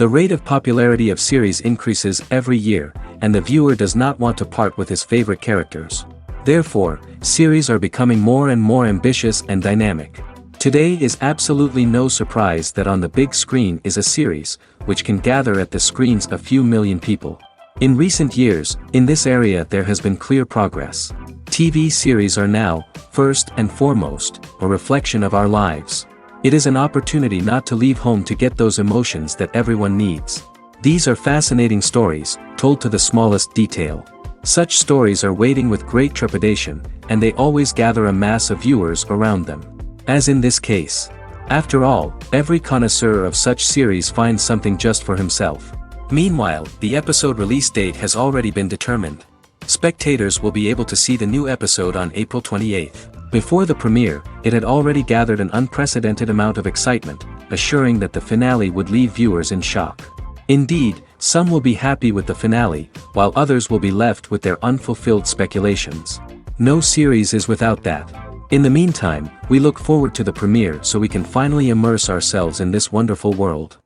The rate of popularity of series increases every year, and the viewer does not want to part with his favorite characters. Therefore, series are becoming more and more ambitious and dynamic. Today is absolutely no surprise that on the big screen is a series, which can gather at the screens a few million people. In recent years, in this area there has been clear progress. TV series are now, first and foremost, a reflection of our lives. It is an opportunity not to leave home to get those emotions that everyone needs. These are fascinating stories, told to the smallest detail. Such stories are waiting with great trepidation, and they always gather a mass of viewers around them. As in this case. After all, every connoisseur of such series finds something just for himself. Meanwhile, the episode release date has already been determined. Spectators will be able to see the new episode on April 28th. Before the premiere, it had already gathered an unprecedented amount of excitement, assuring that the finale would leave viewers in shock. Indeed, some will be happy with the finale, while others will be left with their unfulfilled speculations. No series is without that. In the meantime, we look forward to the premiere so we can finally immerse ourselves in this wonderful world.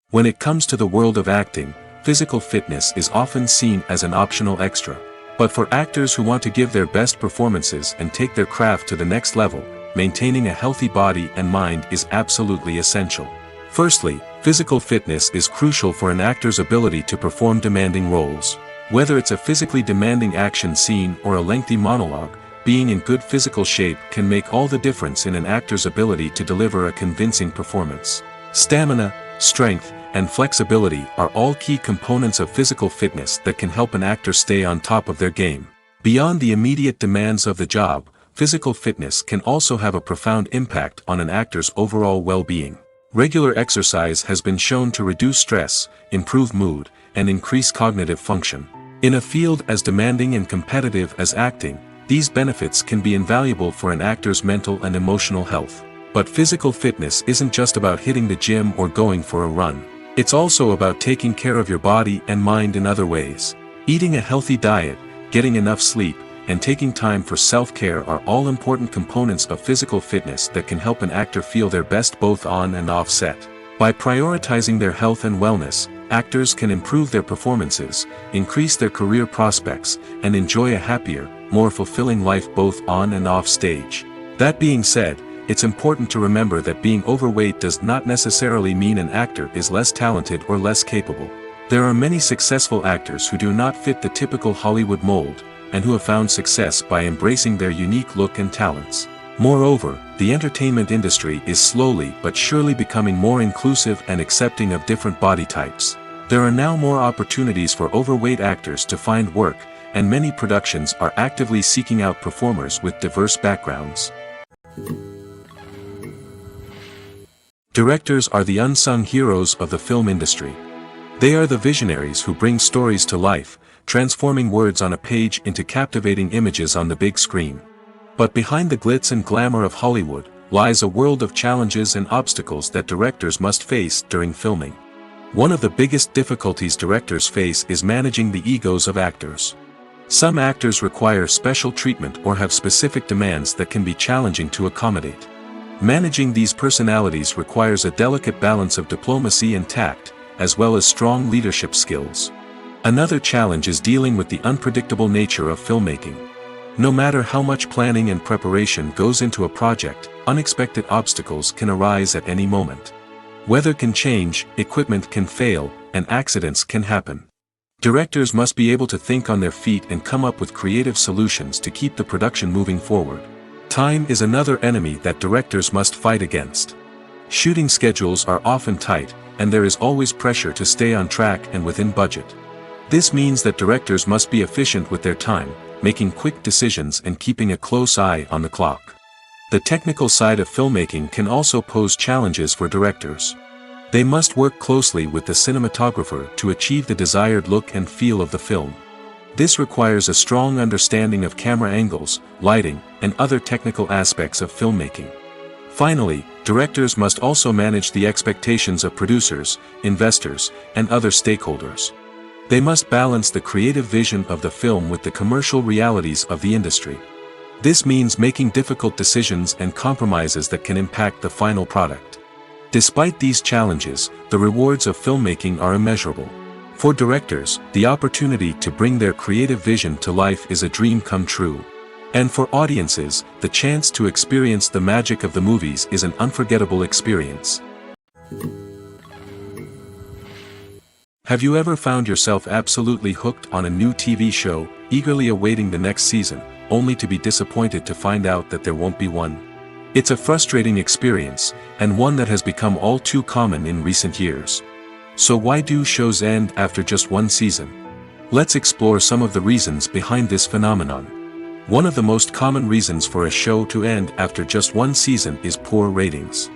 When it comes to the world of acting, physical fitness is often seen as an optional extra. But for actors who want to give their best performances and take their craft to the next level, maintaining a healthy body and mind is absolutely essential. Firstly, physical fitness is crucial for an actor's ability to perform demanding roles. Whether it's a physically demanding action scene or a lengthy monologue, being in good physical shape can make all the difference in an actor's ability to deliver a convincing performance. Stamina, strength, and flexibility are all key components of physical fitness that can help an actor stay on top of their game. Beyond the immediate demands of the job, physical fitness can also have a profound impact on an actor's overall well-being. Regular exercise has been shown to reduce stress, improve mood, and increase cognitive function. In a field as demanding and competitive as acting, these benefits can be invaluable for an actor's mental and emotional health. But physical fitness isn't just about hitting the gym or going for a run. It's also about taking care of your body and mind in other ways. Eating a healthy diet, getting enough sleep, and taking time for self-care are all important components of physical fitness that can help an actor feel their best both on and off set. By prioritizing their health and wellness, actors can improve their performances, increase their career prospects, and enjoy a happier, more fulfilling life both on and off stage. That being said, it's important to remember that being overweight does not necessarily mean an actor is less talented or less capable. There are many successful actors who do not fit the typical Hollywood mold, and who have found success by embracing their unique look and talents. Moreover, the entertainment industry is slowly but surely becoming more inclusive and accepting of different body types. There are now more opportunities for overweight actors to find work, and many productions are actively seeking out performers with diverse backgrounds. Directors are the unsung heroes of the film industry. They are the visionaries who bring stories to life, transforming words on a page into captivating images on the big screen. But behind the glitz and glamour of Hollywood, lies a world of challenges and obstacles that directors must face during filming. One of the biggest difficulties directors face is managing the egos of actors. Some actors require special treatment or have specific demands that can be challenging to accommodate. Managing these personalities requires a delicate balance of diplomacy and tact, as well as strong leadership skills. Another challenge is dealing with the unpredictable nature of filmmaking. No matter how much planning and preparation goes into a project, unexpected obstacles can arise at any moment. Weather can change, equipment can fail, and accidents can happen. Directors must be able to think on their feet and come up with creative solutions to keep the production moving forward. Time is another enemy that directors must fight against. Shooting schedules are often tight, and there is always pressure to stay on track and within budget. This means that directors must be efficient with their time, making quick decisions and keeping a close eye on the clock. The technical side of filmmaking can also pose challenges for directors. They must work closely with the cinematographer to achieve the desired look and feel of the film. This requires a strong understanding of camera angles, lighting, and other technical aspects of filmmaking. Finally, directors must also manage the expectations of producers, investors, and other stakeholders. They must balance the creative vision of the film with the commercial realities of the industry. This means making difficult decisions and compromises that can impact the final product. Despite these challenges, the rewards of filmmaking are immeasurable. For directors, the opportunity to bring their creative vision to life is a dream come true. And for audiences, the chance to experience the magic of the movies is an unforgettable experience. Have you ever found yourself absolutely hooked on a new TV show, eagerly awaiting the next season, only to be disappointed to find out that there won't be one? It's a frustrating experience, and one that has become all too common in recent years. So why do shows end after just one season? Let's explore some of the reasons behind this phenomenon. One of the most common reasons for a show to end after just one season is poor ratings.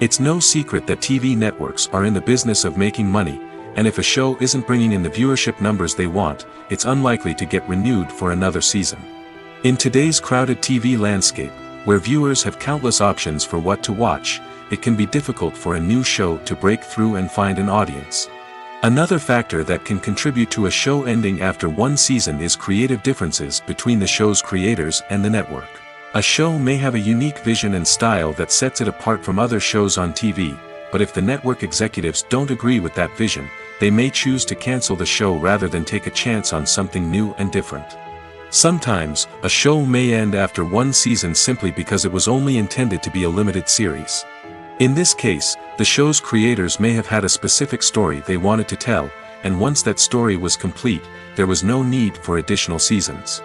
It's no secret that TV networks are in the business of making money, and if a show isn't bringing in the viewership numbers they want, it's unlikely to get renewed for another season. In today's crowded TV landscape, where viewers have countless options for what to watch, it can be difficult for a new show to break through and find an audience. Another factor that can contribute to a show ending after one season is creative differences between the show's creators and the network. A show may have a unique vision and style that sets it apart from other shows on TV, but if the network executives don't agree with that vision, they may choose to cancel the show rather than take a chance on something new and different. Sometimes, a show may end after one season simply because it was only intended to be a limited series. In this case, the show's creators may have had a specific story they wanted to tell, and once that story was complete, there was no need for additional seasons.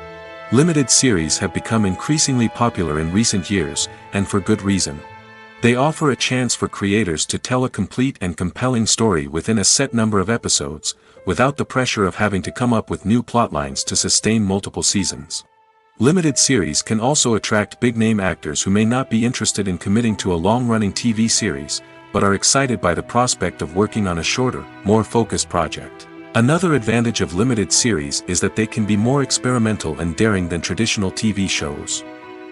Limited series have become increasingly popular in recent years, and for good reason. They offer a chance for creators to tell a complete and compelling story within a set number of episodes, without the pressure of having to come up with new plotlines to sustain multiple seasons. Limited series can also attract big-name actors who may not be interested in committing to a long-running TV series, but are excited by the prospect of working on a shorter, more focused project. Another advantage of limited series is that they can be more experimental and daring than traditional TV shows.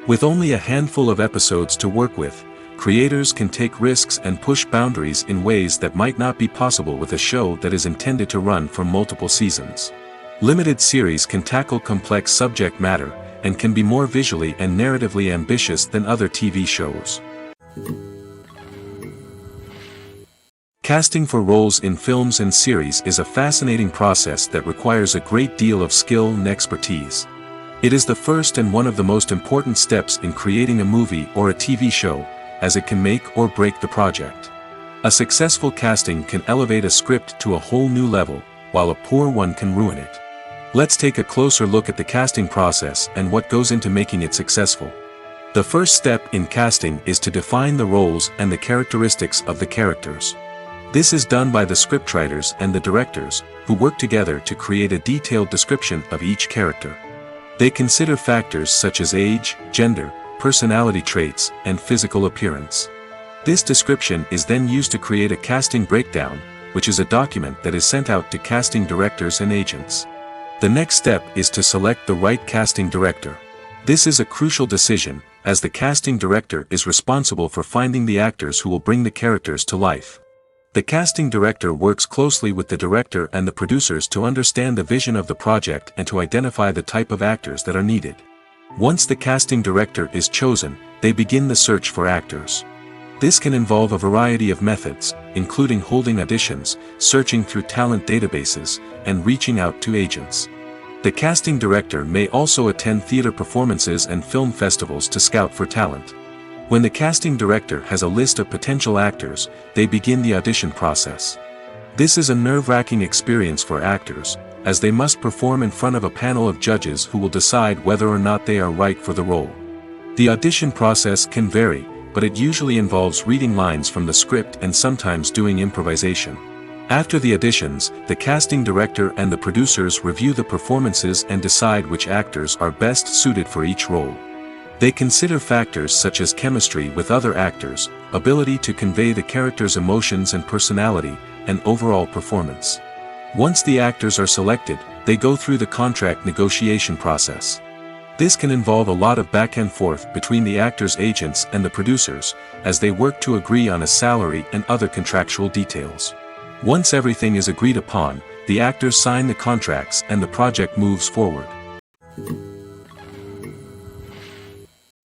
With only a handful of episodes to work with, creators can take risks and push boundaries in ways that might not be possible with a show that is intended to run for multiple seasons. Limited series can tackle complex subject matter, and can be more visually and narratively ambitious than other TV shows. Casting for roles in films and series is a fascinating process that requires a great deal of skill and expertise. It is the first and one of the most important steps in creating a movie or a TV show, as it can make or break the project. A successful casting can elevate a script to a whole new level, while a poor one can ruin it. Let's take a closer look at the casting process and what goes into making it successful. The first step in casting is to define the roles and the characteristics of the characters. This is done by the scriptwriters and the directors, who work together to create a detailed description of each character. They consider factors such as age, gender, personality traits, and physical appearance. This description is then used to create a casting breakdown, which is a document that is sent out to casting directors and agents. The next step is to select the right casting director. This is a crucial decision, as the casting director is responsible for finding the actors who will bring the characters to life. The casting director works closely with the director and the producers to understand the vision of the project and to identify the type of actors that are needed. Once the casting director is chosen, they begin the search for actors. This can involve a variety of methods, including holding auditions, searching through talent databases, and reaching out to agents. The casting director may also attend theater performances and film festivals to scout for talent. When the casting director has a list of potential actors, they begin the audition process. This is a nerve-wracking experience for actors, as they must perform in front of a panel of judges who will decide whether or not they are right for the role. The audition process can vary, but it usually involves reading lines from the script and sometimes doing improvisation. After the auditions, the casting director and the producers review the performances and decide which actors are best suited for each role. They consider factors such as chemistry with other actors, ability to convey the character's emotions and personality, and overall performance. Once the actors are selected, they go through the contract negotiation process. This can involve a lot of back and forth between the actors' agents and the producers, as they work to agree on a salary and other contractual details. Once everything is agreed upon, the actors sign the contracts and the project moves forward.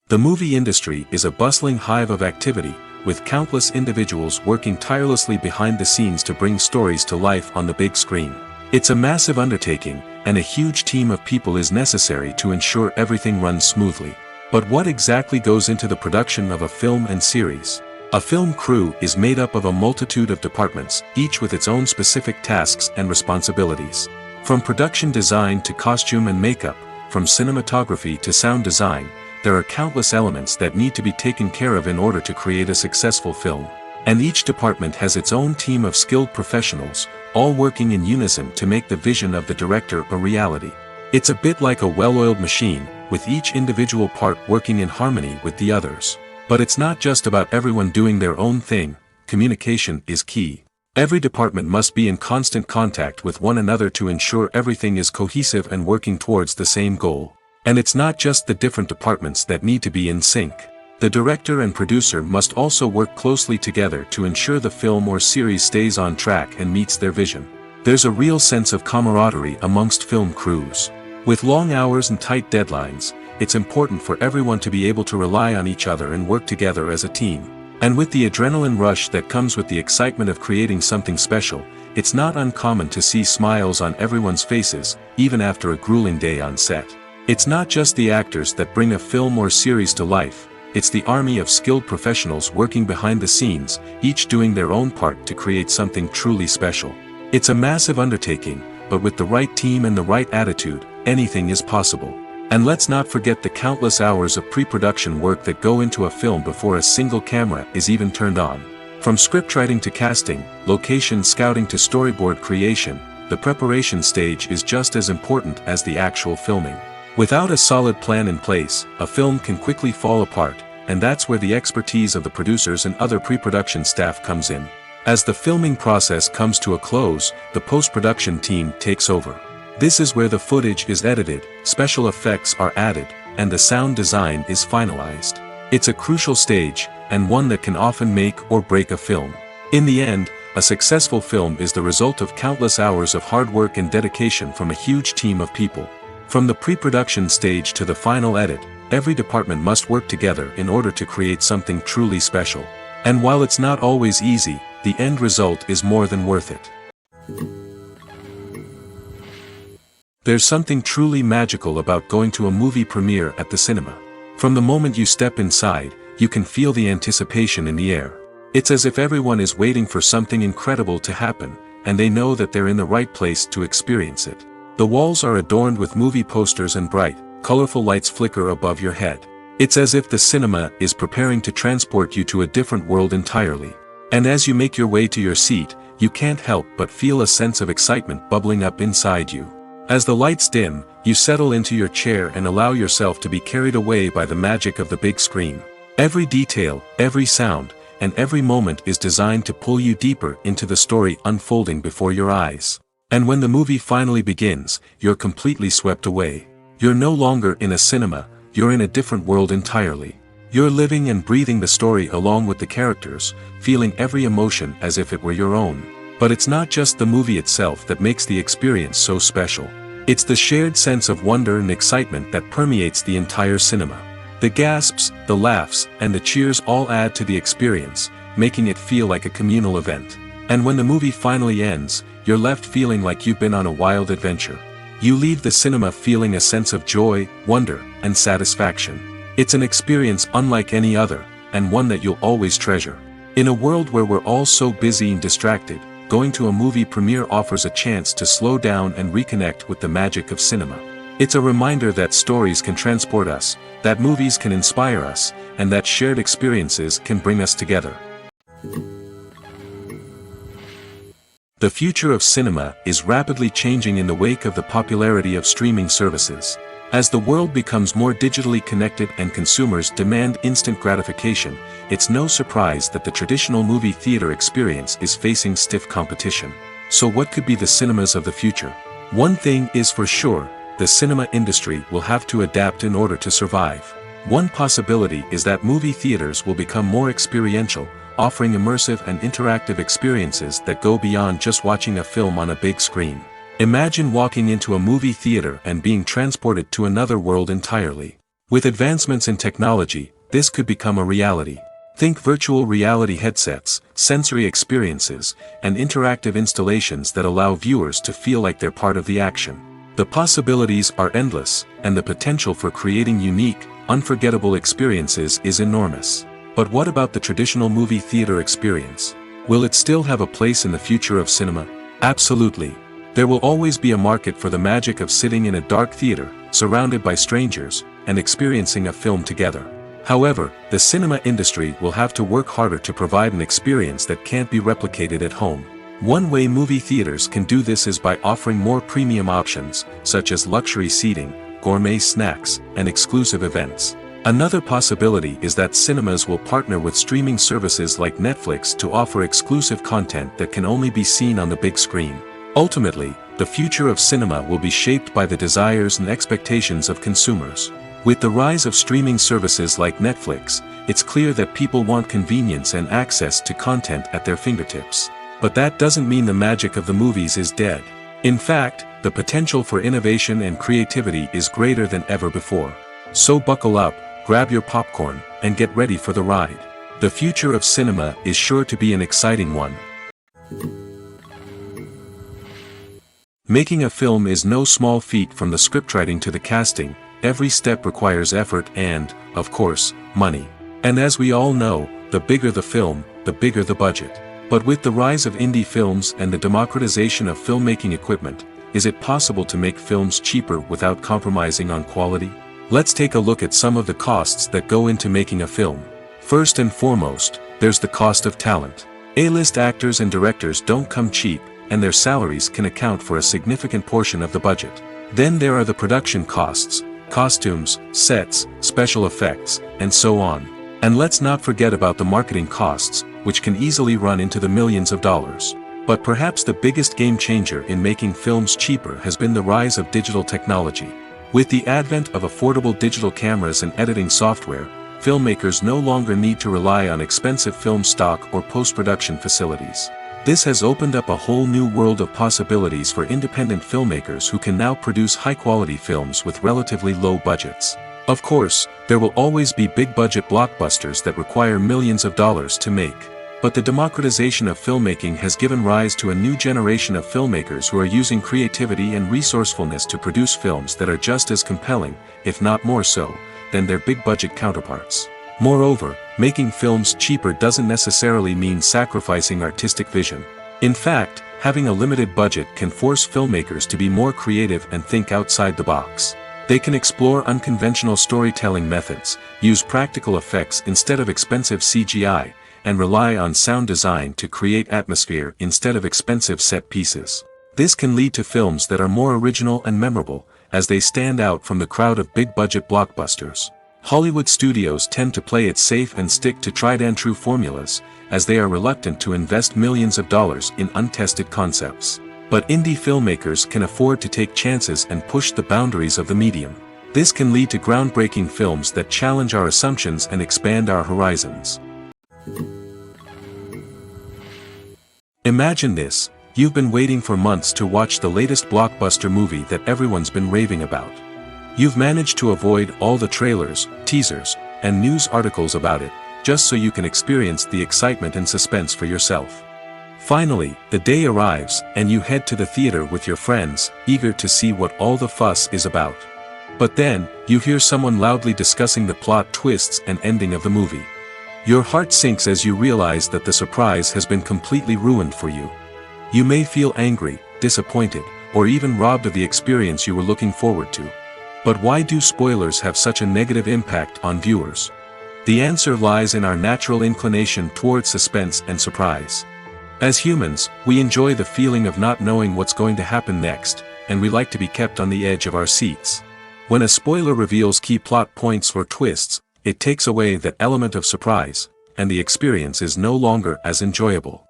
The movie industry is a bustling hive of activity, with countless individuals working tirelessly behind the scenes to bring stories to life on the big screen. It's a massive undertaking, and a huge team of people is necessary to ensure everything runs smoothly. But what exactly goes into the production of a film and series? A film crew is made up of a multitude of departments, each with its own specific tasks and responsibilities. From production design to costume and makeup, from cinematography to sound design, there are countless elements that need to be taken care of in order to create a successful film. And each department has its own team of skilled professionals, all working in unison to make the vision of the director a reality. It's a bit like a well-oiled machine, with each individual part working in harmony with the others. But it's not just about everyone doing their own thing. Communication is key. Every department must be in constant contact with one another to ensure everything is cohesive and working towards the same goal. And it's not just the different departments that need to be in sync. The director and producer must also work closely together to ensure the film or series stays on track and meets their vision. There's a real sense of camaraderie amongst film crews. With long hours and tight deadlines, it's important for everyone to be able to rely on each other and work together as a team. And with the adrenaline rush that comes with the excitement of creating something special, it's not uncommon to see smiles on everyone's faces, even after a grueling day on set. It's not just the actors that bring a film or series to life, it's the army of skilled professionals working behind the scenes, each doing their own part to create something truly special. It's a massive undertaking, but with the right team and the right attitude, anything is possible. And let's not forget the countless hours of pre-production work that go into a film before a single camera is even turned on. From scriptwriting to casting, location scouting to storyboard creation, the preparation stage is just as important as the actual filming. Without a solid plan in place, a film can quickly fall apart, and that's where the expertise of the producers and other pre-production staff comes in. As the filming process comes to a close, the post-production team takes over. This is where the footage is edited, special effects are added, and the sound design is finalized. It's a crucial stage, and one that can often make or break a film. In the end, a successful film is the result of countless hours of hard work and dedication from a huge team of people. From the pre-production stage to the final edit, every department must work together in order to create something truly special. And while it's not always easy, the end result is more than worth it. There's something truly magical about going to a movie premiere at the cinema. From the moment you step inside, you can feel the anticipation in the air. It's as if everyone is waiting for something incredible to happen, and they know that they're in the right place to experience it. The walls are adorned with movie posters and bright, colorful lights flicker above your head. It's as if the cinema is preparing to transport you to a different world entirely. And as you make your way to your seat, you can't help but feel a sense of excitement bubbling up inside you. As the lights dim, you settle into your chair and allow yourself to be carried away by the magic of the big screen. Every detail, every sound, and every moment is designed to pull you deeper into the story unfolding before your eyes. And when the movie finally begins, you're completely swept away. You're no longer in a cinema, you're in a different world entirely. You're living and breathing the story along with the characters, feeling every emotion as if it were your own. But it's not just the movie itself that makes the experience so special. It's the shared sense of wonder and excitement that permeates the entire cinema. The gasps, the laughs, and the cheers all add to the experience, making it feel like a communal event. And when the movie finally ends, you're left feeling like you've been on a wild adventure. You leave the cinema feeling a sense of joy, wonder, and satisfaction. It's an experience unlike any other, and one that you'll always treasure. In a world where we're all so busy and distracted, going to a movie premiere offers a chance to slow down and reconnect with the magic of cinema. It's a reminder that stories can transport us, that movies can inspire us, and that shared experiences can bring us together. The future of cinema is rapidly changing in the wake of the popularity of streaming services. As the world becomes more digitally connected and consumers demand instant gratification, it's no surprise that the traditional movie theater experience is facing stiff competition. So what could be the cinemas of the future? One thing is for sure, the cinema industry will have to adapt in order to survive. One possibility is that movie theaters will become more experiential, offering immersive and interactive experiences that go beyond just watching a film on a big screen. Imagine walking into a movie theater and being transported to another world entirely. With advancements in technology, this could become a reality. Think virtual reality headsets, sensory experiences, and interactive installations that allow viewers to feel like they're part of the action. The possibilities are endless, and the potential for creating unique, unforgettable experiences is enormous. But what about the traditional movie theater experience? Will it still have a place in the future of cinema? Absolutely. There will always be a market for the magic of sitting in a dark theater, surrounded by strangers, and experiencing a film together. However, the cinema industry will have to work harder to provide an experience that can't be replicated at home. One way movie theaters can do this is by offering more premium options, such as luxury seating, gourmet snacks, and exclusive events. Another possibility is that cinemas will partner with streaming services like Netflix to offer exclusive content that can only be seen on the big screen. Ultimately, the future of cinema will be shaped by the desires and expectations of consumers. With the rise of streaming services like Netflix, it's clear that people want convenience and access to content at their fingertips. But that doesn't mean the magic of the movies is dead. In fact, the potential for innovation and creativity is greater than ever before. So buckle up, grab your popcorn, and get ready for the ride. The future of cinema is sure to be an exciting one. Making a film is no small feat. From the scriptwriting to the casting. Every step requires effort and, of course, money. And as we all know, the bigger the film, the bigger the budget. But with the rise of indie films and the democratization of filmmaking equipment, is it possible to make films cheaper without compromising on quality? Let's take a look at some of the costs that go into making a film. First and foremost, there's the cost of talent. A-list actors and directors don't come cheap, and their salaries can account for a significant portion of the budget. Then there are the production costs. Costumes, sets, special effects, and so on. And let's not forget about the marketing costs, which can easily run into the millions of dollars. But perhaps the biggest game changer in making films cheaper has been the rise of digital technology. With the advent of affordable digital cameras and editing software, filmmakers no longer need to rely on expensive film stock or post-production facilities. This has opened up a whole new world of possibilities for independent filmmakers who can now produce high-quality films with relatively low budgets. Of course, there will always be big-budget blockbusters that require millions of dollars to make. But the democratization of filmmaking has given rise to a new generation of filmmakers who are using creativity and resourcefulness to produce films that are just as compelling, if not more so, than their big-budget counterparts. Moreover, making films cheaper doesn't necessarily mean sacrificing artistic vision. In fact, having a limited budget can force filmmakers to be more creative and think outside the box. They can explore unconventional storytelling methods, use practical effects instead of expensive CGI, and rely on sound design to create atmosphere instead of expensive set pieces. This can lead to films that are more original and memorable, as they stand out from the crowd of big-budget blockbusters. Hollywood studios tend to play it safe and stick to tried-and-true formulas, as they are reluctant to invest millions of dollars in untested concepts. But indie filmmakers can afford to take chances and push the boundaries of the medium. This can lead to groundbreaking films that challenge our assumptions and expand our horizons. Imagine this: you've been waiting for months to watch the latest blockbuster movie that everyone's been raving about. You've managed to avoid all the trailers, teasers, and news articles about it, just so you can experience the excitement and suspense for yourself. Finally, the day arrives, and you head to the theater with your friends, eager to see what all the fuss is about. But then, you hear someone loudly discussing the plot twists and ending of the movie. Your heart sinks as you realize that the surprise has been completely ruined for you. You may feel angry, disappointed, or even robbed of the experience you were looking forward to. But why do spoilers have such a negative impact on viewers? The answer lies in our natural inclination toward suspense and surprise. As humans, we enjoy the feeling of not knowing what's going to happen next, and we like to be kept on the edge of our seats. When a spoiler reveals key plot points or twists, it takes away that element of surprise, and the experience is no longer as enjoyable.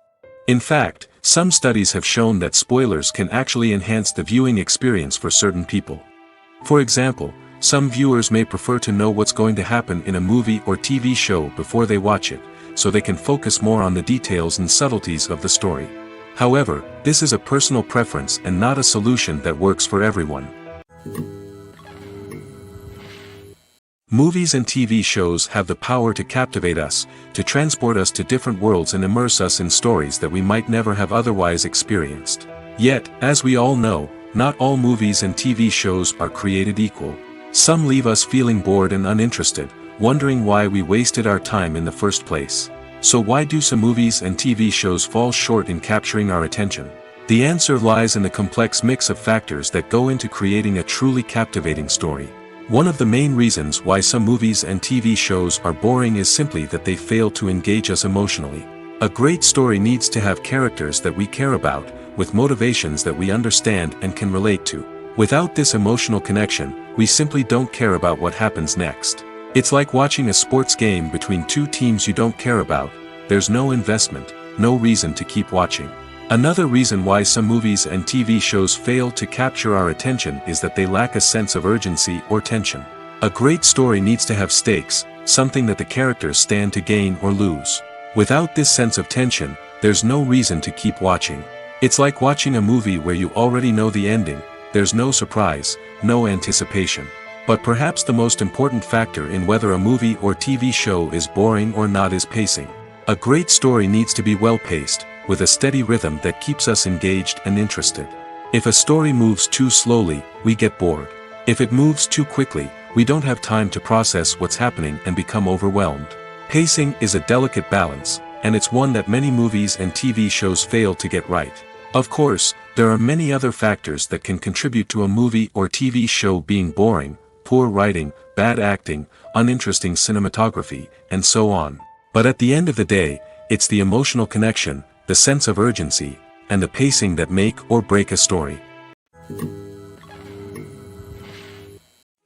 In fact, some studies have shown that spoilers can actually enhance the viewing experience for certain people. For example, some viewers may prefer to know what's going to happen in a movie or TV show before they watch it, so they can focus more on the details and subtleties of the story. However, this is a personal preference and not a solution that works for everyone. Movies and TV shows have the power to captivate us, to transport us to different worlds and immerse us in stories that we might never have otherwise experienced. Yet, as we all know, not all movies and TV shows are created equal. Some leave us feeling bored and uninterested, wondering why we wasted our time in the first place. So why do some movies and TV shows fall short in capturing our attention? The answer lies in the complex mix of factors that go into creating a truly captivating story. One of the main reasons why some movies and TV shows are boring is simply that they fail to engage us emotionally. A great story needs to have characters that we care about, with motivations that we understand and can relate to. Without this emotional connection, we simply don't care about what happens next. It's like watching a sports game between two teams you don't care about. There's no investment, no reason to keep watching. Another reason why some movies and TV shows fail to capture our attention is that they lack a sense of urgency or tension. A great story needs to have stakes, something that the characters stand to gain or lose. Without this sense of tension, there's no reason to keep watching. It's like watching a movie where you already know the ending. There's no surprise, no anticipation. But perhaps the most important factor in whether a movie or TV show is boring or not is pacing. A great story needs to be well-paced, with a steady rhythm that keeps us engaged and interested. If a story moves too slowly, we get bored. If it moves too quickly, we don't have time to process what's happening and become overwhelmed. Pacing is a delicate balance, and it's one that many movies and TV shows fail to get right. Of course, there are many other factors that can contribute to a movie or TV show being boring: poor writing, bad acting, uninteresting cinematography, and so on. But at the end of the day, it's the emotional connection, the sense of urgency, and the pacing that make or break a story.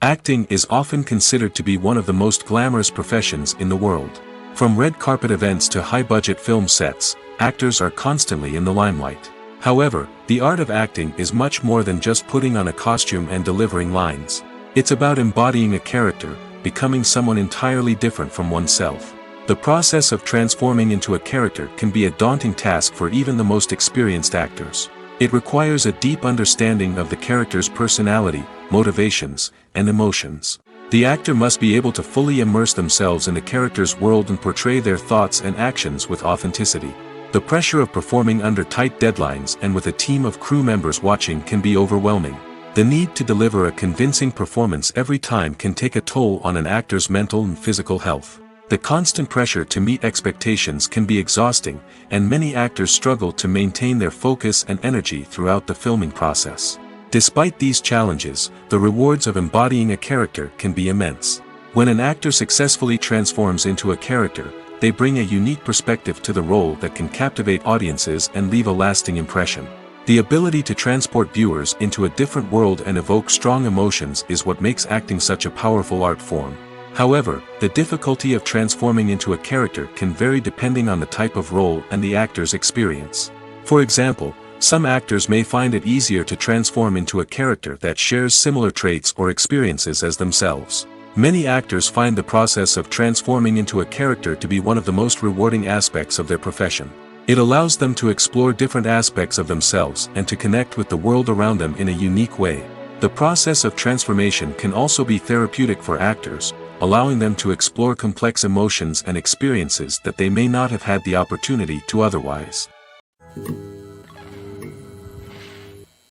Acting is often considered to be one of the most glamorous professions in the world. From red carpet events to high-budget film sets, actors are constantly in the limelight. However, the art of acting is much more than just putting on a costume and delivering lines. It's about embodying a character, becoming someone entirely different from oneself. The process of transforming into a character can be a daunting task for even the most experienced actors. It requires a deep understanding of the character's personality, motivations, and emotions. The actor must be able to fully immerse themselves in the character's world and portray their thoughts and actions with authenticity. The pressure of performing under tight deadlines and with a team of crew members watching can be overwhelming. The need to deliver a convincing performance every time can take a toll on an actor's mental and physical health. The constant pressure to meet expectations can be exhausting, and many actors struggle to maintain their focus and energy throughout the filming process. Despite these challenges, the rewards of embodying a character can be immense. When an actor successfully transforms into a character, they bring a unique perspective to the role that can captivate audiences and leave a lasting impression. The ability to transport viewers into a different world and evoke strong emotions is what makes acting such a powerful art form. However, the difficulty of transforming into a character can vary depending on the type of role and the actor's experience. For example, some actors may find it easier to transform into a character that shares similar traits or experiences as themselves. Many actors find the process of transforming into a character to be one of the most rewarding aspects of their profession. It allows them to explore different aspects of themselves and to connect with the world around them in a unique way. The process of transformation can also be therapeutic for actors, allowing them to explore complex emotions and experiences that they may not have had the opportunity to otherwise.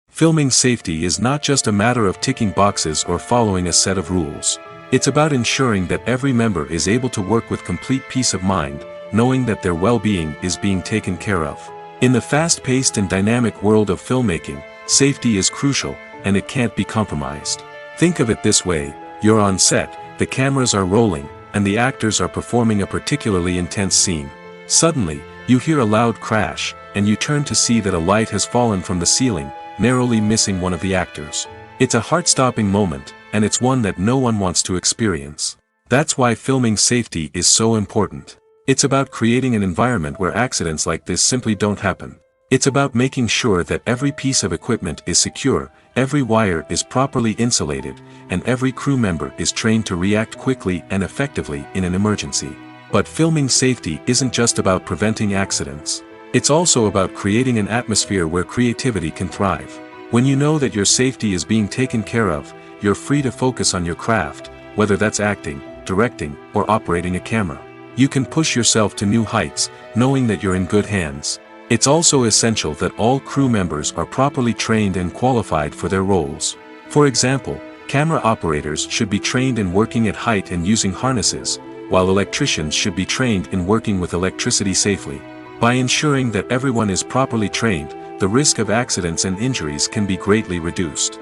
Filming safety is not just a matter of ticking boxes or following a set of rules. It's about ensuring that every member is able to work with complete peace of mind, knowing that their well-being is being taken care of. In the fast-paced and dynamic world of filmmaking, safety is crucial, and it can't be compromised. Think of it this way: you're on set, the cameras are rolling, and the actors are performing a particularly intense scene. Suddenly, you hear a loud crash, and you turn to see that a light has fallen from the ceiling, narrowly missing one of the actors. It's a heart-stopping moment, and it's one that no one wants to experience. That's why filming safety is so important. It's about creating an environment where accidents like this simply don't happen. It's about making sure that every piece of equipment is secure, every wire is properly insulated, and every crew member is trained to react quickly and effectively in an emergency. But filming safety isn't just about preventing accidents. It's also about creating an atmosphere where creativity can thrive. When you know that your safety is being taken care of, you're free to focus on your craft, whether that's acting, directing, or operating a camera. You can push yourself to new heights, knowing that you're in good hands. It's also essential that all crew members are properly trained and qualified for their roles. For example, camera operators should be trained in working at height and using harnesses, while electricians should be trained in working with electricity safely. By ensuring that everyone is properly trained, the risk of accidents and injuries can be greatly reduced.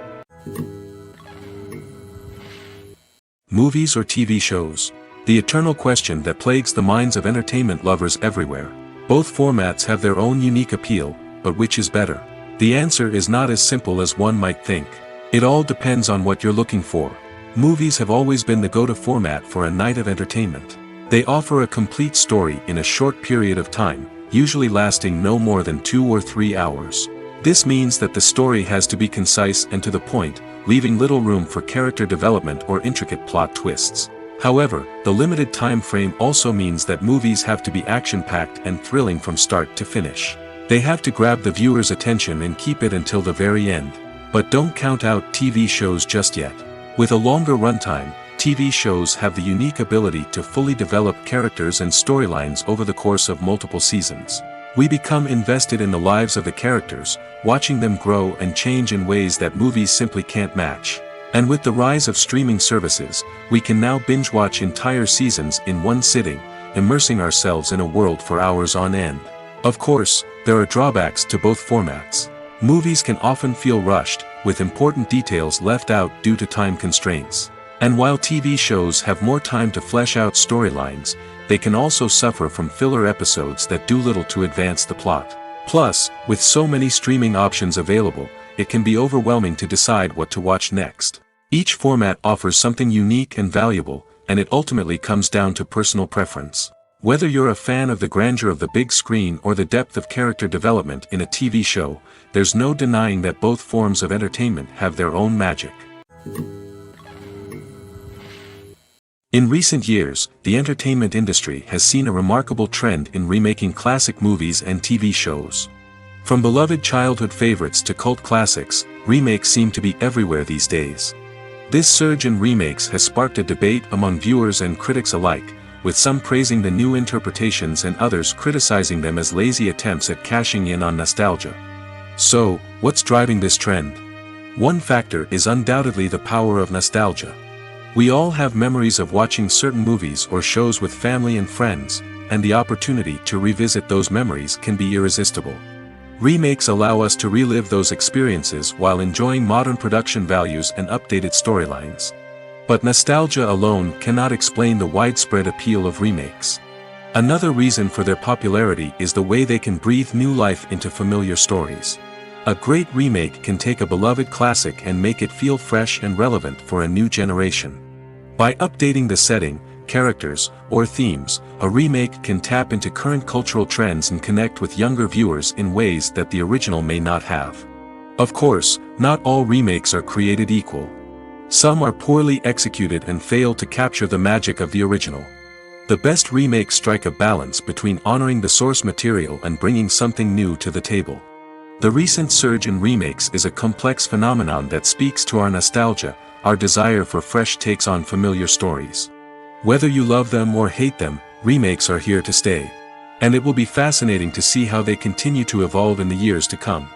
Movies or TV shows? The eternal question that plagues the minds of entertainment lovers everywhere. Both formats have their own unique appeal, but which is better? The answer is not as simple as one might think. It all depends on what you're looking for. Movies have always been the go-to format for a night of entertainment. They offer a complete story in a short period of time, usually lasting no more than 2 or 3 hours. This means that the story has to be concise and to the point, leaving little room for character development or intricate plot twists. However, the limited time frame also means that movies have to be action-packed and thrilling from start to finish. They have to grab the viewer's attention and keep it until the very end. But don't count out TV shows just yet. With a longer runtime, TV shows have the unique ability to fully develop characters and storylines over the course of multiple seasons. We become invested in the lives of the characters, watching them grow and change in ways that movies simply can't match. And with the rise of streaming services, we can now binge-watch entire seasons in one sitting, immersing ourselves in a world for hours on end. Of course, there are drawbacks to both formats. Movies can often feel rushed, with important details left out due to time constraints. And while TV shows have more time to flesh out storylines, they can also suffer from filler episodes that do little to advance the plot. Plus, with so many streaming options available, it can be overwhelming to decide what to watch next. Each format offers something unique and valuable, and it ultimately comes down to personal preference. Whether you're a fan of the grandeur of the big screen or the depth of character development in a TV show, there's no denying that both forms of entertainment have their own magic. In recent years, the entertainment industry has seen a remarkable trend in remaking classic movies and TV shows. From beloved childhood favorites to cult classics, remakes seem to be everywhere these days. This surge in remakes has sparked a debate among viewers and critics alike, with some praising the new interpretations and others criticizing them as lazy attempts at cashing in on nostalgia. So, what's driving this trend? One factor is undoubtedly the power of nostalgia. We all have memories of watching certain movies or shows with family and friends, and the opportunity to revisit those memories can be irresistible. Remakes allow us to relive those experiences while enjoying modern production values and updated storylines. But nostalgia alone cannot explain the widespread appeal of remakes. Another reason for their popularity is the way they can breathe new life into familiar stories. A great remake can take a beloved classic and make it feel fresh and relevant for a new generation. By updating the setting, characters, or themes, a remake can tap into current cultural trends and connect with younger viewers in ways that the original may not have. Of course, not all remakes are created equal. Some are poorly executed and fail to capture the magic of the original. The best remakes strike a balance between honoring the source material and bringing something new to the table. The recent surge in remakes is a complex phenomenon that speaks to our nostalgia, our desire for fresh takes on familiar stories. Whether you love them or hate them, remakes are here to stay. And it will be fascinating to see how they continue to evolve in the years to come.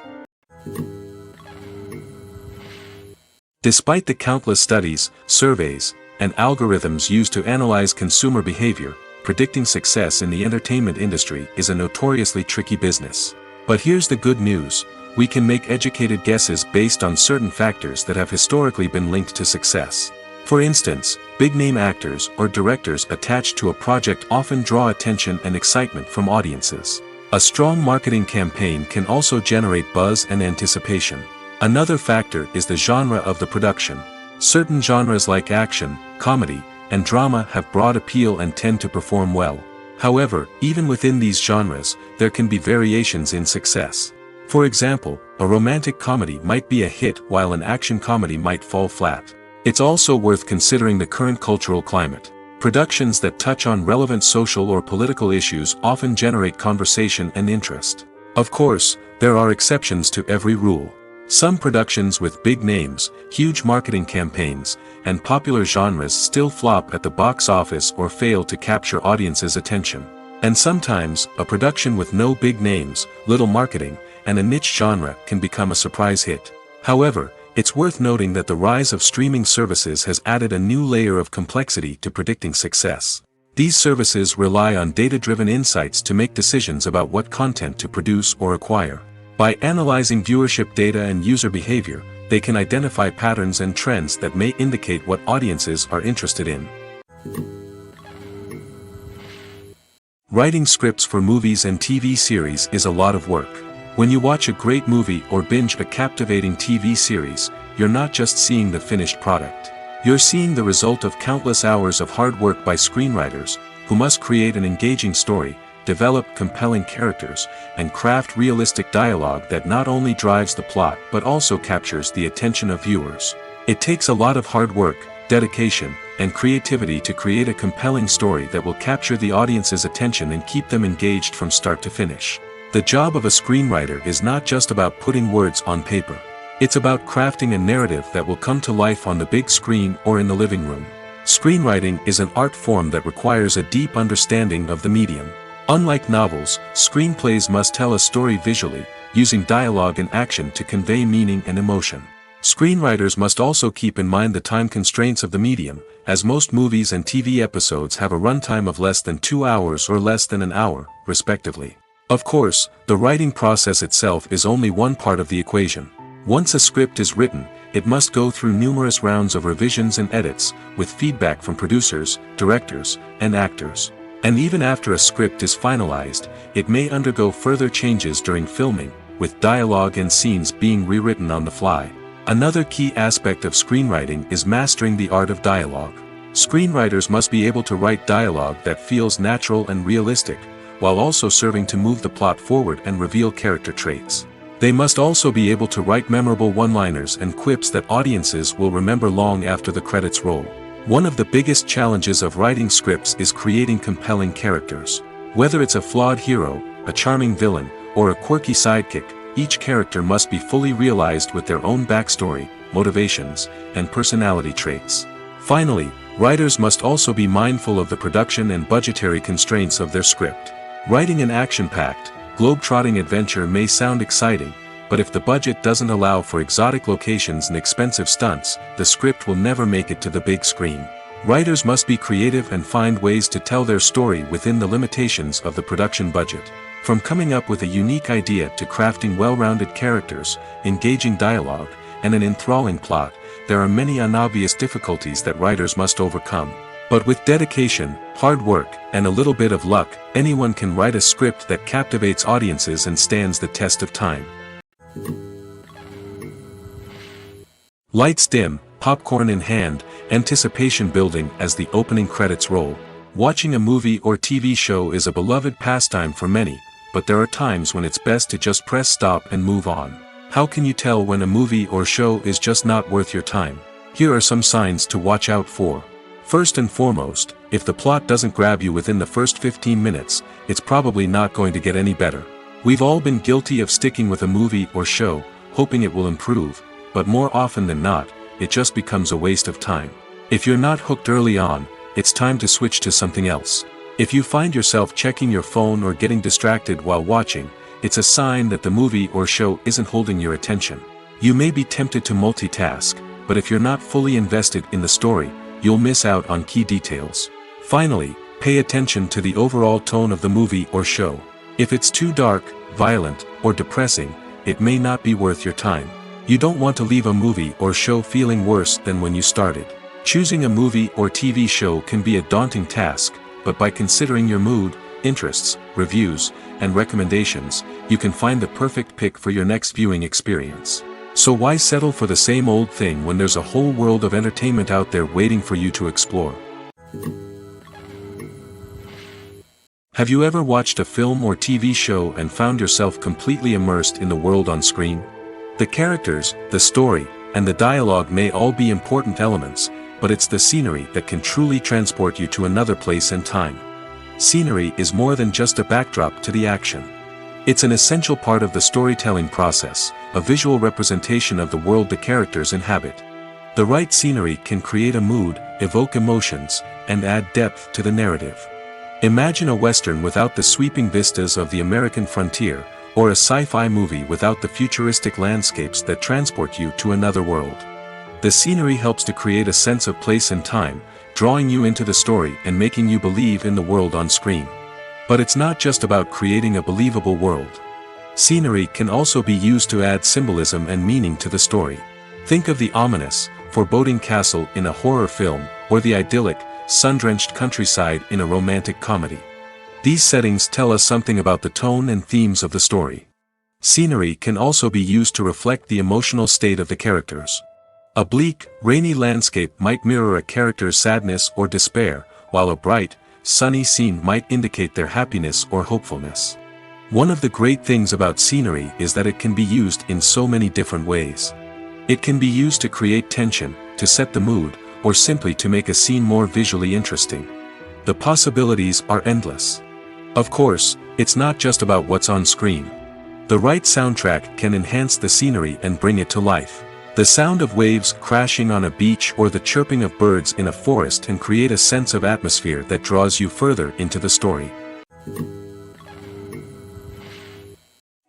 Despite the countless studies, surveys, and algorithms used to analyze consumer behavior, predicting success in the entertainment industry is a notoriously tricky business. But here's the good news: we can make educated guesses based on certain factors that have historically been linked to success. For instance, big-name actors or directors attached to a project often draw attention and excitement from audiences. A strong marketing campaign can also generate buzz and anticipation. Another factor is the genre of the production. Certain genres like action, comedy, and drama have broad appeal and tend to perform well. However, even within these genres, there can be variations in success. For example, a romantic comedy might be a hit while an action comedy might fall flat. It's also worth considering the current cultural climate. Productions that touch on relevant social or political issues often generate conversation and interest. Of course, there are exceptions to every rule. Some productions with big names, huge marketing campaigns, and popular genres still flop at the box office or fail to capture audiences' attention. And sometimes, a production with no big names, little marketing, and a niche genre can become a surprise hit. However, it's worth noting that the rise of streaming services has added a new layer of complexity to predicting success. These services rely on data-driven insights to make decisions about what content to produce or acquire. By analyzing viewership data and user behavior, they can identify patterns and trends that may indicate what audiences are interested in. Writing scripts for movies and TV series is a lot of work. When you watch a great movie or binge a captivating TV series, you're not just seeing the finished product. You're seeing the result of countless hours of hard work by screenwriters, who must create an engaging story, develop compelling characters, and craft realistic dialogue that not only drives the plot but also captures the attention of viewers. It takes a lot of hard work, dedication, and creativity to create a compelling story that will capture the audience's attention and keep them engaged from start to finish. The job of a screenwriter is not just about putting words on paper. It's about crafting a narrative that will come to life on the big screen or in the living room. Screenwriting is an art form that requires a deep understanding of the medium. Unlike novels, screenplays must tell a story visually, using dialogue and action to convey meaning and emotion. Screenwriters must also keep in mind the time constraints of the medium, as most movies and TV episodes have a runtime of less than 2 hours or less than an hour, respectively. Of course, the writing process itself is only one part of the equation. Once a script is written, it must go through numerous rounds of revisions and edits, with feedback from producers, directors, and actors. And even after a script is finalized, it may undergo further changes during filming, with dialogue and scenes being rewritten on the fly. Another key aspect of screenwriting is mastering the art of dialogue. Screenwriters must be able to write dialogue that feels natural and realistic, while also serving to move the plot forward and reveal character traits. They must also be able to write memorable one-liners and quips that audiences will remember long after the credits roll. One of the biggest challenges of writing scripts is creating compelling characters. Whether it's a flawed hero, a charming villain, or a quirky sidekick, each character must be fully realized with their own backstory, motivations, and personality traits. Finally, writers must also be mindful of the production and budgetary constraints of their script. Writing an action-packed, globe-trotting adventure may sound exciting, but if the budget doesn't allow for exotic locations and expensive stunts, the script will never make it to the big screen. Writers must be creative and find ways to tell their story within the limitations of the production budget. From coming up with a unique idea to crafting well-rounded characters, engaging dialogue, and an enthralling plot, there are many unobvious difficulties that writers must overcome. But with dedication, hard work, and a little bit of luck, anyone can write a script that captivates audiences and stands the test of time. Lights dim, popcorn in hand, anticipation building as the opening credits roll. Watching a movie or TV show is a beloved pastime for many, but there are times when it's best to just press stop and move on. How can you tell when a movie or show is just not worth your time? Here are some signs to watch out for. First and foremost, if the plot doesn't grab you within the first 15 minutes, it's probably not going to get any better. We've all been guilty of sticking with a movie or show, hoping it will improve, but more often than not, it just becomes a waste of time. If you're not hooked early on, it's time to switch to something else. If you find yourself checking your phone or getting distracted while watching, it's a sign that the movie or show isn't holding your attention. You may be tempted to multitask, but if you're not fully invested in the story, you'll miss out on key details. Finally, pay attention to the overall tone of the movie or show. If it's too dark, violent, or depressing, it may not be worth your time. You don't want to leave a movie or show feeling worse than when you started. Choosing a movie or TV show can be a daunting task, but by considering your mood, interests, reviews, and recommendations, you can find the perfect pick for your next viewing experience. So why settle for the same old thing when there's a whole world of entertainment out there waiting for you to explore? Have you ever watched a film or TV show and found yourself completely immersed in the world on screen? The characters, the story, and the dialogue may all be important elements, but it's the scenery that can truly transport you to another place and time. Scenery is more than just a backdrop to the action. It's an essential part of the storytelling process, a visual representation of the world the characters inhabit. The right scenery can create a mood, evoke emotions, and add depth to the narrative. Imagine a Western without the sweeping vistas of the American frontier, or a sci-fi movie without the futuristic landscapes that transport you to another world. The scenery helps to create a sense of place and time, drawing you into the story and making you believe in the world on screen. But it's not just about creating a believable world. Scenery can also be used to add symbolism and meaning to the story. Think of the ominous, foreboding castle in a horror film, or the idyllic, sun-drenched countryside in a romantic comedy. These settings tell us something about the tone and themes of the story. Scenery can also be used to reflect the emotional state of the characters. A bleak, rainy landscape might mirror a character's sadness or despair, while a bright, sunny scene might indicate their happiness or hopefulness. One of the great things about scenery is that it can be used in so many different ways. It can be used to create tension, to set the mood, or simply to make a scene more visually interesting. The possibilities are endless. Of course, it's not just about what's on screen. The right soundtrack can enhance the scenery and bring it to life. The sound of waves crashing on a beach or the chirping of birds in a forest can create a sense of atmosphere that draws you further into the story.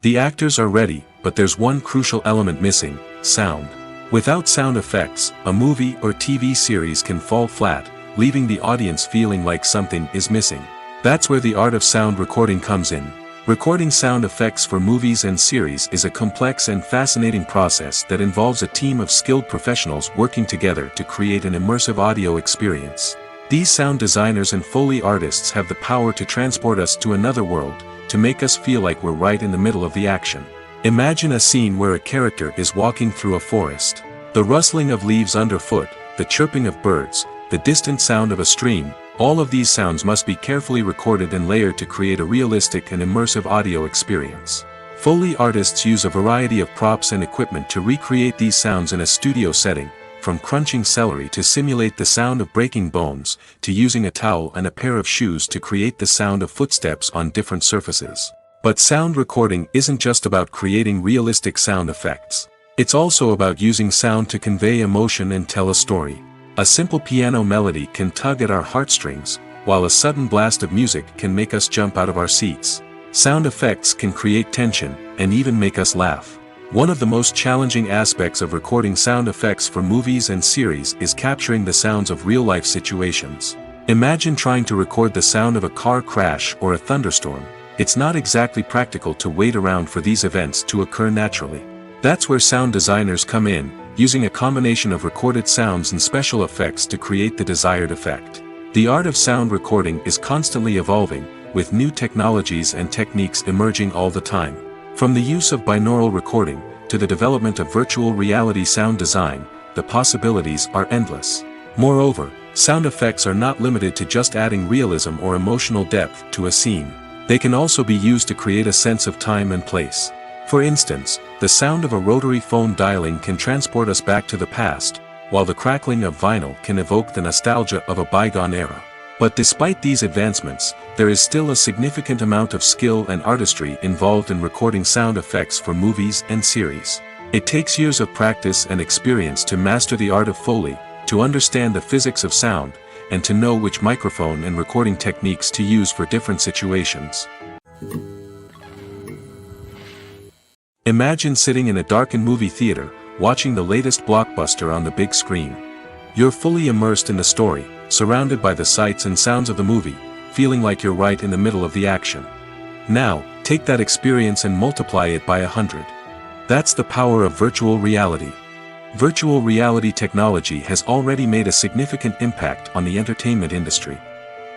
The actors are ready, but there's one crucial element missing: sound. Without sound effects, a movie or TV series can fall flat, leaving the audience feeling like something is missing. That's where the art of sound recording comes in. Recording sound effects for movies and series is a complex and fascinating process that involves a team of skilled professionals working together to create an immersive audio experience. These sound designers and Foley artists have the power to transport us to another world, to make us feel like we're right in the middle of the action. Imagine a scene where a character is walking through a forest. The rustling of leaves underfoot, the chirping of birds, the distant sound of a stream, all of these sounds must be carefully recorded and layered to create a realistic and immersive audio experience. Foley artists use a variety of props and equipment to recreate these sounds in a studio setting, from crunching celery to simulate the sound of breaking bones, to using a towel and a pair of shoes to create the sound of footsteps on different surfaces. But sound recording isn't just about creating realistic sound effects. It's also about using sound to convey emotion and tell a story. A simple piano melody can tug at our heartstrings, while a sudden blast of music can make us jump out of our seats. Sound effects can create tension, and even make us laugh. One of the most challenging aspects of recording sound effects for movies and series is capturing the sounds of real-life situations. Imagine trying to record the sound of a car crash or a thunderstorm. It's not exactly practical to wait around for these events to occur naturally. That's where sound designers come in, using a combination of recorded sounds and special effects to create the desired effect. The art of sound recording is constantly evolving, with new technologies and techniques emerging all the time. From the use of binaural recording, to the development of virtual reality sound design, the possibilities are endless. Moreover, sound effects are not limited to just adding realism or emotional depth to a scene. They can also be used to create a sense of time and place. For instance, the sound of a rotary phone dialing can transport us back to the past, while the crackling of vinyl can evoke the nostalgia of a bygone era. But despite these advancements, there is still a significant amount of skill and artistry involved in recording sound effects for movies and series. It takes years of practice and experience to master the art of Foley, to understand the physics of sound, and to know which microphone and recording techniques to use for different situations. Imagine sitting in a darkened movie theater, watching the latest blockbuster on the big screen. You're fully immersed in the story, surrounded by the sights and sounds of the movie, feeling like you're right in the middle of the action. Now, take that experience and multiply it by 100. That's the power of virtual reality. Virtual reality technology has already made a significant impact on the entertainment industry.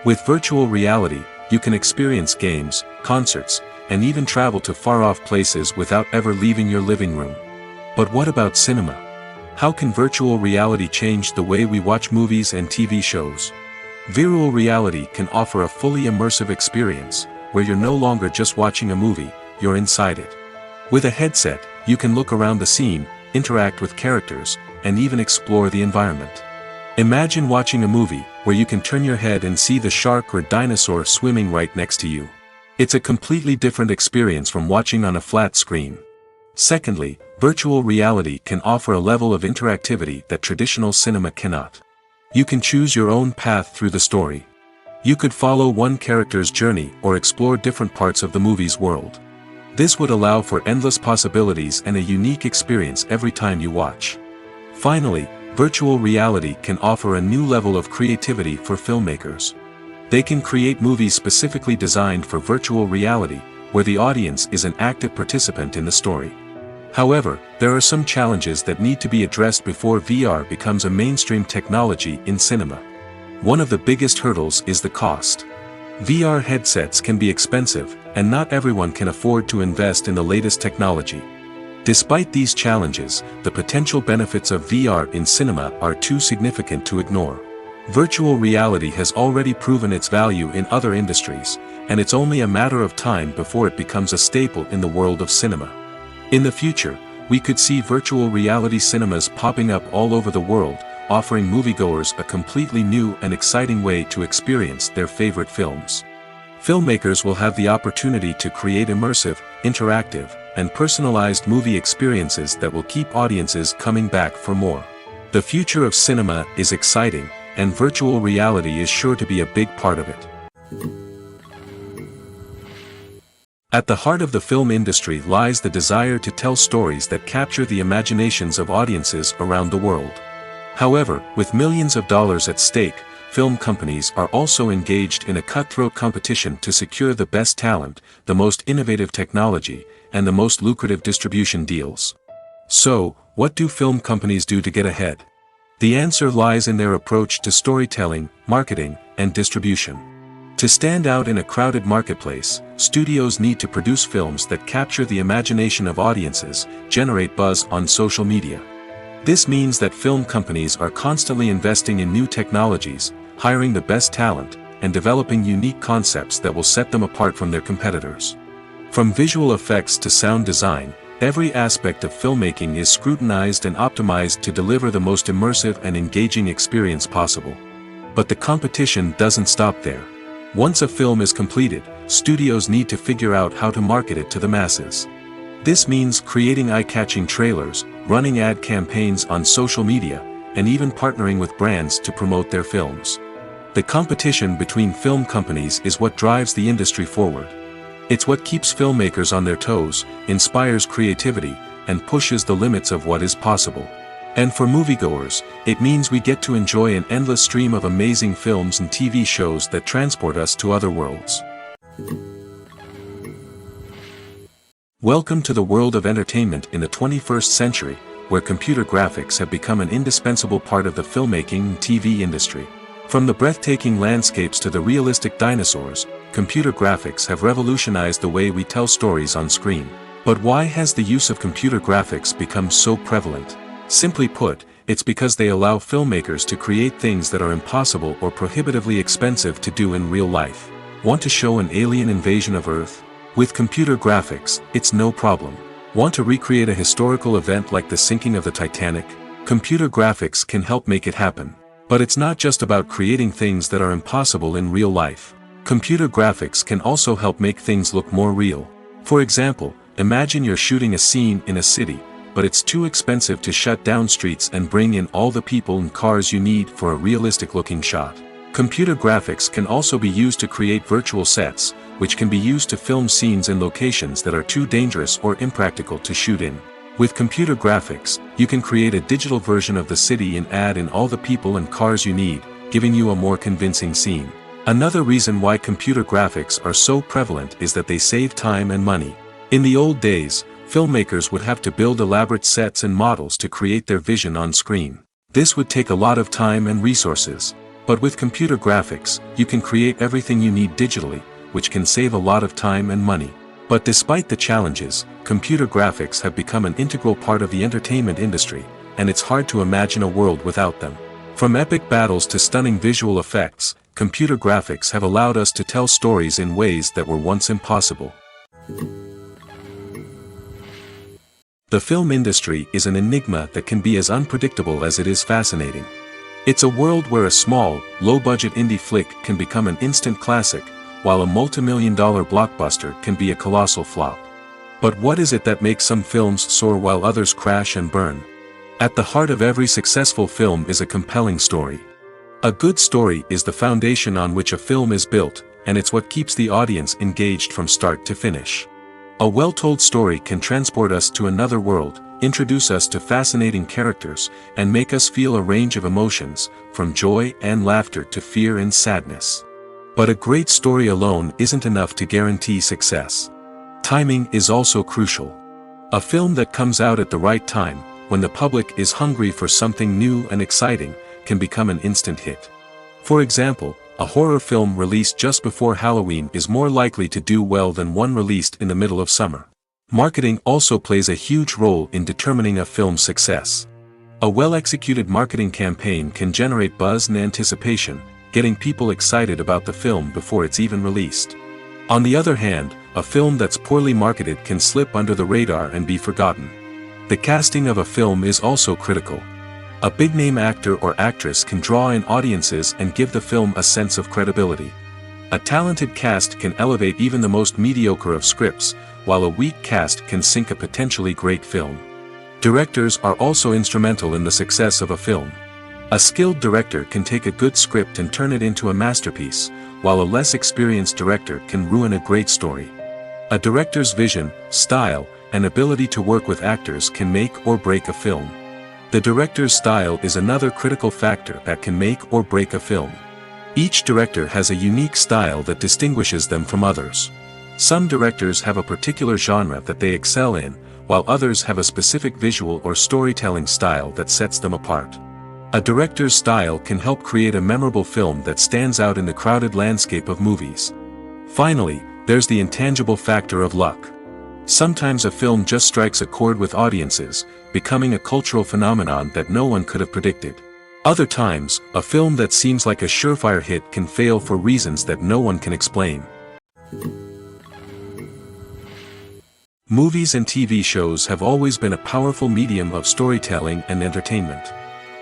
With virtual reality, you can experience games, concerts, and even travel to far-off places without ever leaving your living room. But what about cinema? How can virtual reality change the way we watch movies and TV shows? Virtual reality can offer a fully immersive experience, where you're no longer just watching a movie, you're inside it. With a headset, you can look around the scene, interact with characters, and even explore the environment. Imagine watching a movie where you can turn your head and see the shark or dinosaur swimming right next to you. It's a completely different experience from watching on a flat screen. Secondly, virtual reality can offer a level of interactivity that traditional cinema cannot. You can choose your own path through the story. You could follow one character's journey or explore different parts of the movie's world. This would allow for endless possibilities and a unique experience every time you watch. Finally, virtual reality can offer a new level of creativity for filmmakers. They can create movies specifically designed for virtual reality, where the audience is an active participant in the story. However, there are some challenges that need to be addressed before VR becomes a mainstream technology in cinema. One of the biggest hurdles is the cost. VR headsets can be expensive, and not everyone can afford to invest in the latest technology. Despite these challenges, the potential benefits of VR in cinema are too significant to ignore. Virtual reality has already proven its value in other industries, and it's only a matter of time before it becomes a staple in the world of cinema. In the future, we could see virtual reality cinemas popping up all over the world, offering moviegoers a completely new and exciting way to experience their favorite films. Filmmakers will have the opportunity to create immersive, interactive, and personalized movie experiences that will keep audiences coming back for more. The future of cinema is exciting, and virtual reality is sure to be a big part of it. At the heart of the film industry lies the desire to tell stories that capture the imaginations of audiences around the world. However, with millions of dollars at stake, film companies are also engaged in a cutthroat competition to secure the best talent, the most innovative technology, and the most lucrative distribution deals. So, what do film companies do to get ahead? The answer lies in their approach to storytelling, marketing, and distribution. To stand out in a crowded marketplace, studios need to produce films that capture the imagination of audiences, generate buzz on social media. This means that film companies are constantly investing in new technologies, hiring the best talent, and developing unique concepts that will set them apart from their competitors. From visual effects to sound design, every aspect of filmmaking is scrutinized and optimized to deliver the most immersive and engaging experience possible. But the competition doesn't stop there. Once a film is completed, studios need to figure out how to market it to the masses. This means creating eye-catching trailers, running ad campaigns on social media, and even partnering with brands to promote their films. The competition between film companies is what drives the industry forward. It's what keeps filmmakers on their toes, inspires creativity, and pushes the limits of what is possible. And for moviegoers, it means we get to enjoy an endless stream of amazing films and TV shows that transport us to other worlds. Welcome to the world of entertainment in the 21st century, where computer graphics have become an indispensable part of the filmmaking and TV industry. From the breathtaking landscapes to the realistic dinosaurs, computer graphics have revolutionized the way we tell stories on screen. But why has the use of computer graphics become so prevalent? Simply put, it's because they allow filmmakers to create things that are impossible or prohibitively expensive to do in real life. Want to show an alien invasion of Earth? With computer graphics, it's no problem. Want to recreate a historical event like the sinking of the Titanic? Computer graphics can help make it happen. But it's not just about creating things that are impossible in real life. Computer graphics can also help make things look more real. For example, imagine you're shooting a scene in a city, but it's too expensive to shut down streets and bring in all the people and cars you need for a realistic-looking shot. Computer graphics can also be used to create virtual sets, which can be used to film scenes in locations that are too dangerous or impractical to shoot in. With computer graphics, you can create a digital version of the city and add in all the people and cars you need, giving you a more convincing scene. Another reason why computer graphics are so prevalent is that they save time and money. In the old days, filmmakers would have to build elaborate sets and models to create their vision on screen. This would take a lot of time and resources. But with computer graphics, you can create everything you need digitally, which can save a lot of time and money. But despite the challenges, computer graphics have become an integral part of the entertainment industry, and it's hard to imagine a world without them. From epic battles to stunning visual effects, computer graphics have allowed us to tell stories in ways that were once impossible. The film industry is an enigma that can be as unpredictable as it is fascinating. It's a world where a small, low-budget indie flick can become an instant classic, while a multi-million-dollar blockbuster can be a colossal flop. But what is it that makes some films soar while others crash and burn? At the heart of every successful film is a compelling story. A good story is the foundation on which a film is built, and it's what keeps the audience engaged from start to finish. A well-told story can transport us to another world, introduce us to fascinating characters, and make us feel a range of emotions, from joy and laughter to fear and sadness. But a great story alone isn't enough to guarantee success. Timing is also crucial. A film that comes out at the right time, when the public is hungry for something new and exciting, can become an instant hit. For example, a horror film released just before Halloween is more likely to do well than one released in the middle of summer. Marketing also plays a huge role in determining a film's success. A well-executed marketing campaign can generate buzz and anticipation, getting people excited about the film before it's even released. On the other hand, a film that's poorly marketed can slip under the radar and be forgotten. The casting of a film is also critical. A big-name actor or actress can draw in audiences and give the film a sense of credibility. A talented cast can elevate even the most mediocre of scripts, while a weak cast can sink a potentially great film. Directors are also instrumental in the success of a film. A skilled director can take a good script and turn it into a masterpiece, while a less experienced director can ruin a great story. A director's vision, style, and ability to work with actors can make or break a film. The director's style is another critical factor that can make or break a film. Each director has a unique style that distinguishes them from others. Some directors have a particular genre that they excel in, while others have a specific visual or storytelling style that sets them apart. A director's style can help create a memorable film that stands out in the crowded landscape of movies. Finally, there's the intangible factor of luck. Sometimes a film just strikes a chord with audiences, becoming a cultural phenomenon that no one could have predicted. Other times, a film that seems like a surefire hit can fail for reasons that no one can explain. Movies and TV shows have always been a powerful medium of storytelling and entertainment.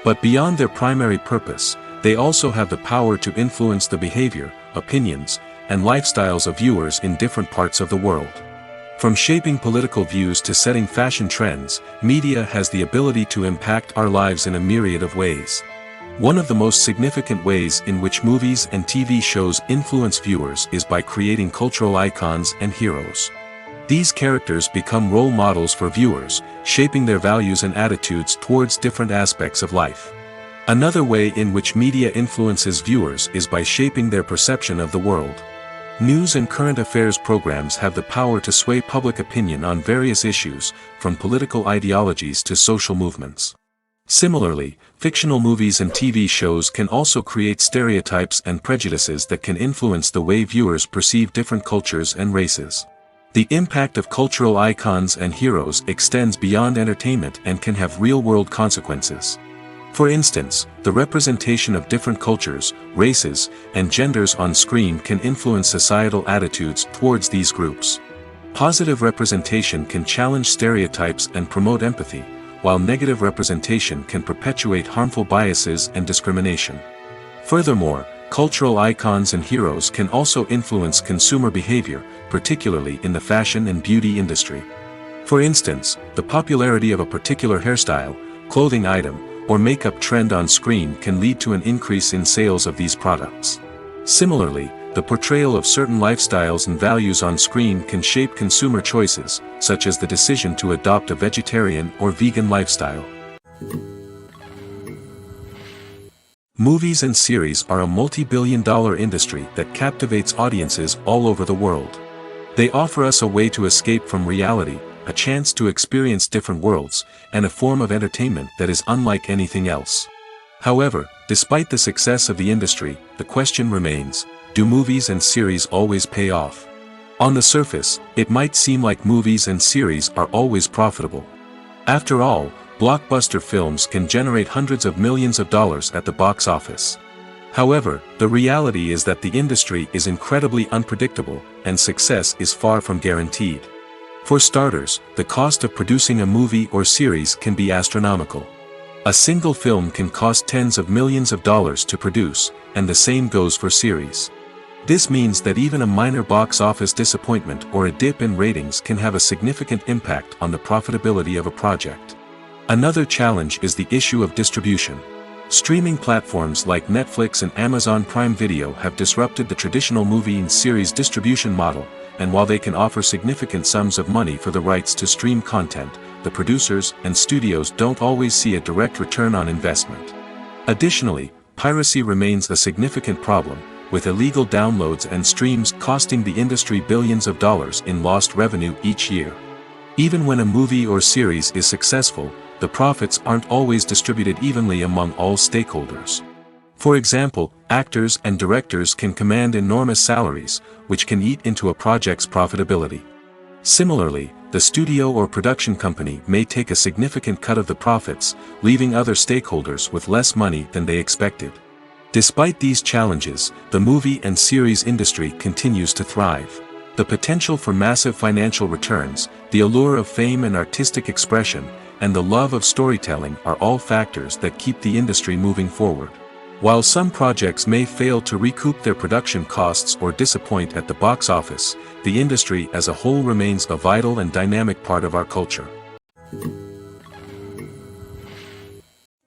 But beyond their primary purpose, they also have the power to influence the behavior, opinions, and lifestyles of viewers in different parts of the world. From shaping political views to setting fashion trends, media has the ability to impact our lives in a myriad of ways. One of the most significant ways in which movies and TV shows influence viewers is by creating cultural icons and heroes. These characters become role models for viewers, shaping their values and attitudes towards different aspects of life. Another way in which media influences viewers is by shaping their perception of the world. News and current affairs programs have the power to sway public opinion on various issues, from political ideologies to social movements. Similarly, fictional movies and TV shows can also create stereotypes and prejudices that can influence the way viewers perceive different cultures and races. The impact of cultural icons and heroes extends beyond entertainment and can have real-world consequences. For instance, the representation of different cultures, races, and genders on screen can influence societal attitudes towards these groups. Positive representation can challenge stereotypes and promote empathy, while negative representation can perpetuate harmful biases and discrimination. Furthermore, cultural icons and heroes can also influence consumer behavior, particularly in the fashion and beauty industry. For instance, the popularity of a particular hairstyle, clothing item, or makeup trend on screen can lead to an increase in sales of these products. Similarly, the portrayal of certain lifestyles and values on screen can shape consumer choices, such as the decision to adopt a vegetarian or vegan lifestyle. Movies and series are a multi-billion-dollar industry that captivates audiences all over the world. They offer us a way to escape from reality, a chance to experience different worlds, and a form of entertainment that is unlike anything else. However, despite the success of the industry, the question remains, do movies and series always pay off? On the surface, it might seem like movies and series are always profitable. After all, blockbuster films can generate hundreds of millions of dollars at the box office. However, the reality is that the industry is incredibly unpredictable, and success is far from guaranteed. For starters, the cost of producing a movie or series can be astronomical. A single film can cost tens of millions of dollars to produce, and the same goes for series. This means that even a minor box office disappointment or a dip in ratings can have a significant impact on the profitability of a project. Another challenge is the issue of distribution. Streaming platforms like Netflix and Amazon Prime Video have disrupted the traditional movie and series distribution model, and while they can offer significant sums of money for the rights to stream content, the producers and studios don't always see a direct return on investment. Additionally, piracy remains a significant problem, with illegal downloads and streams costing the industry billions of dollars in lost revenue each year. Even when a movie or series is successful, the profits aren't always distributed evenly among all stakeholders. For example, actors and directors can command enormous salaries, which can eat into a project's profitability. Similarly, the studio or production company may take a significant cut of the profits, leaving other stakeholders with less money than they expected. Despite these challenges, the movie and series industry continues to thrive. The potential for massive financial returns, the allure of fame and artistic expression, and the love of storytelling are all factors that keep the industry moving forward. While some projects may fail to recoup their production costs or disappoint at the box office, the industry as a whole remains a vital and dynamic part of our culture.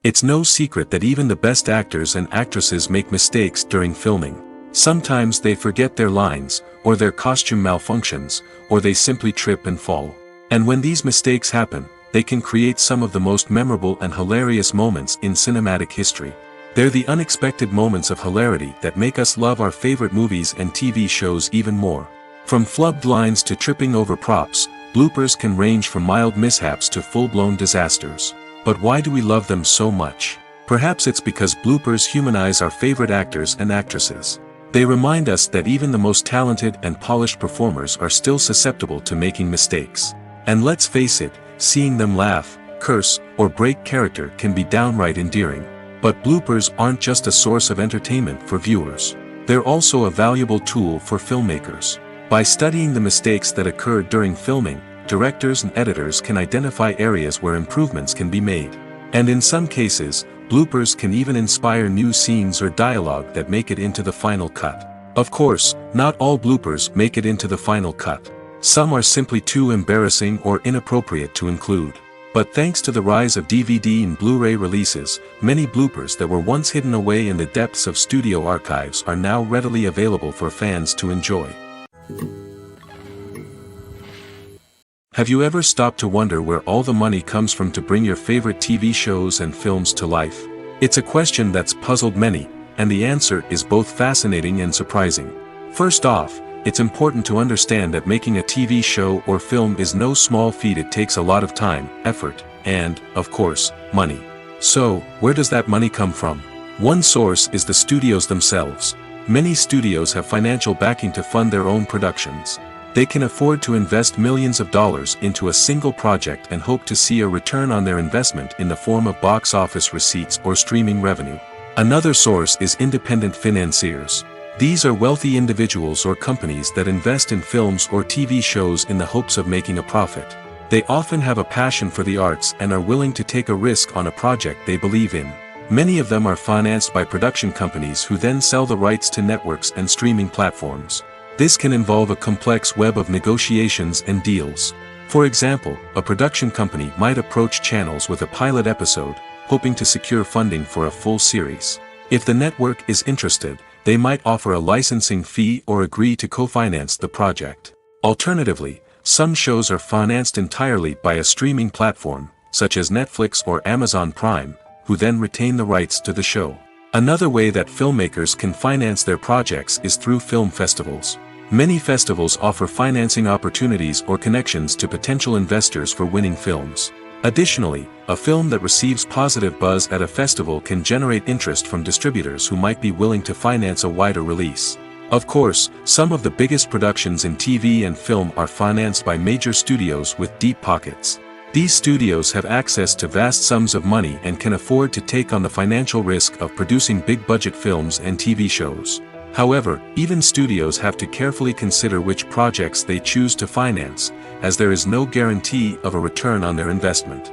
It's no secret that even the best actors and actresses make mistakes during filming. Sometimes they forget their lines, or their costume malfunctions, or they simply trip and fall. And when these mistakes happen, they can create some of the most memorable and hilarious moments in cinematic history. They're the unexpected moments of hilarity that make us love our favorite movies and TV shows even more. From flubbed lines to tripping over props, bloopers can range from mild mishaps to full-blown disasters. But why do we love them so much? Perhaps it's because bloopers humanize our favorite actors and actresses. They remind us that even the most talented and polished performers are still susceptible to making mistakes. And let's face it, seeing them laugh, curse, or break character can be downright endearing. But bloopers aren't just a source of entertainment for viewers. They're also a valuable tool for filmmakers. By studying the mistakes that occurred during filming, directors and editors can identify areas where improvements can be made. And in some cases, bloopers can even inspire new scenes or dialogue that make it into the final cut. Of course, not all bloopers make it into the final cut. Some are simply too embarrassing or inappropriate to include. But thanks to the rise of DVD and Blu-ray releases, many bloopers that were once hidden away in the depths of studio archives are now readily available for fans to enjoy. Have you ever stopped to wonder where all the money comes from to bring your favorite TV shows and films to life? It's a question that's puzzled many, and the answer is both fascinating and surprising. First off, it's important to understand that making a TV show or film is no small feat. It takes a lot of time, effort, and, of course, money. So, where does that money come from? One source is the studios themselves. Many studios have financial backing to fund their own productions. They can afford to invest millions of dollars into a single project and hope to see a return on their investment in the form of box office receipts or streaming revenue. Another source is independent financiers. These are wealthy individuals or companies that invest in films or TV shows in the hopes of making a profit. They often have a passion for the arts and are willing to take a risk on a project they believe in. Many of them are financed by production companies who then sell the rights to networks and streaming platforms. This can involve a complex web of negotiations and deals. For example, a production company might approach channels with a pilot episode, hoping to secure funding for a full series. If the network is interested, they might offer a licensing fee or agree to co-finance the project. Alternatively, some shows are financed entirely by a streaming platform, such as Netflix or Amazon Prime, who then retain the rights to the show. Another way that filmmakers can finance their projects is through film festivals. Many festivals offer financing opportunities or connections to potential investors for winning films. Additionally, a film that receives positive buzz at a festival can generate interest from distributors who might be willing to finance a wider release. Of course, some of the biggest productions in TV and film are financed by major studios with deep pockets. These studios have access to vast sums of money and can afford to take on the financial risk of producing big-budget films and TV shows. However, even studios have to carefully consider which projects they choose to finance, as there is no guarantee of a return on their investment.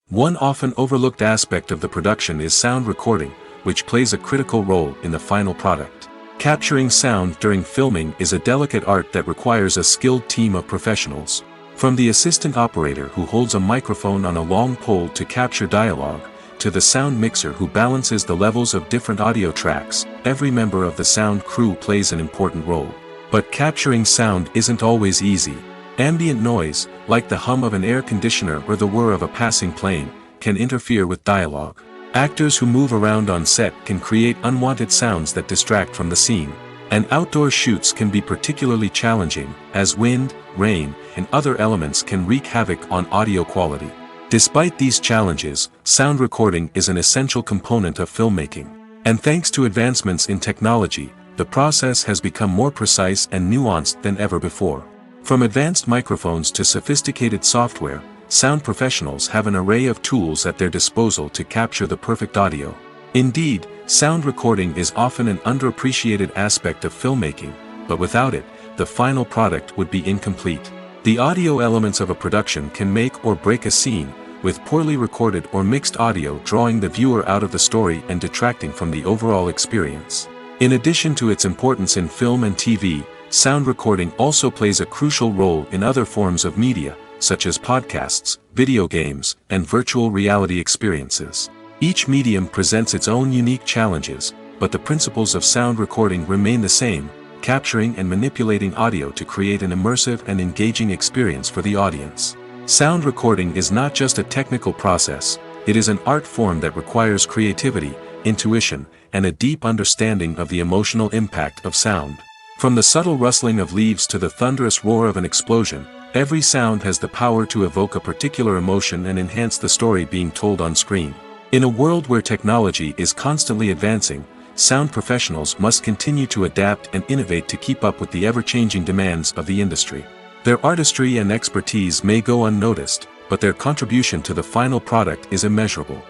One often overlooked aspect of the production is sound recording, which plays a critical role in the final product. Capturing sound during filming is a delicate art that requires a skilled team of professionals. From the assistant operator who holds a microphone on a long pole to capture dialogue, to the sound mixer who balances the levels of different audio tracks, every member of the sound crew plays an important role. But capturing sound isn't always easy. Ambient noise, like the hum of an air conditioner or the whir of a passing plane, can interfere with dialogue. Actors who move around on set can create unwanted sounds that distract from the scene. And outdoor shoots can be particularly challenging, as wind, rain, and other elements can wreak havoc on audio quality. Despite these challenges, sound recording is an essential component of filmmaking. And thanks to advancements in technology, the process has become more precise and nuanced than ever before. From advanced microphones to sophisticated software, sound professionals have an array of tools at their disposal to capture the perfect audio. Indeed, sound recording is often an underappreciated aspect of filmmaking, but without it, the final product would be incomplete. The audio elements of a production can make or break a scene, with poorly recorded or mixed audio drawing the viewer out of the story and detracting from the overall experience. In addition to its importance in film and TV, sound recording also plays a crucial role in other forms of media, such as podcasts, video games, and virtual reality experiences. Each medium presents its own unique challenges, but the principles of sound recording remain the same: capturing and manipulating audio to create an immersive and engaging experience for the audience. Sound recording is not just a technical process, it is an art form that requires creativity, intuition, and a deep understanding of the emotional impact of sound. From the subtle rustling of leaves to the thunderous roar of an explosion, every sound has the power to evoke a particular emotion and enhance the story being told on screen. In a world where technology is constantly advancing, sound professionals must continue to adapt and innovate to keep up with the ever-changing demands of the industry. Their artistry and expertise may go unnoticed, but their contribution to the final product is immeasurable.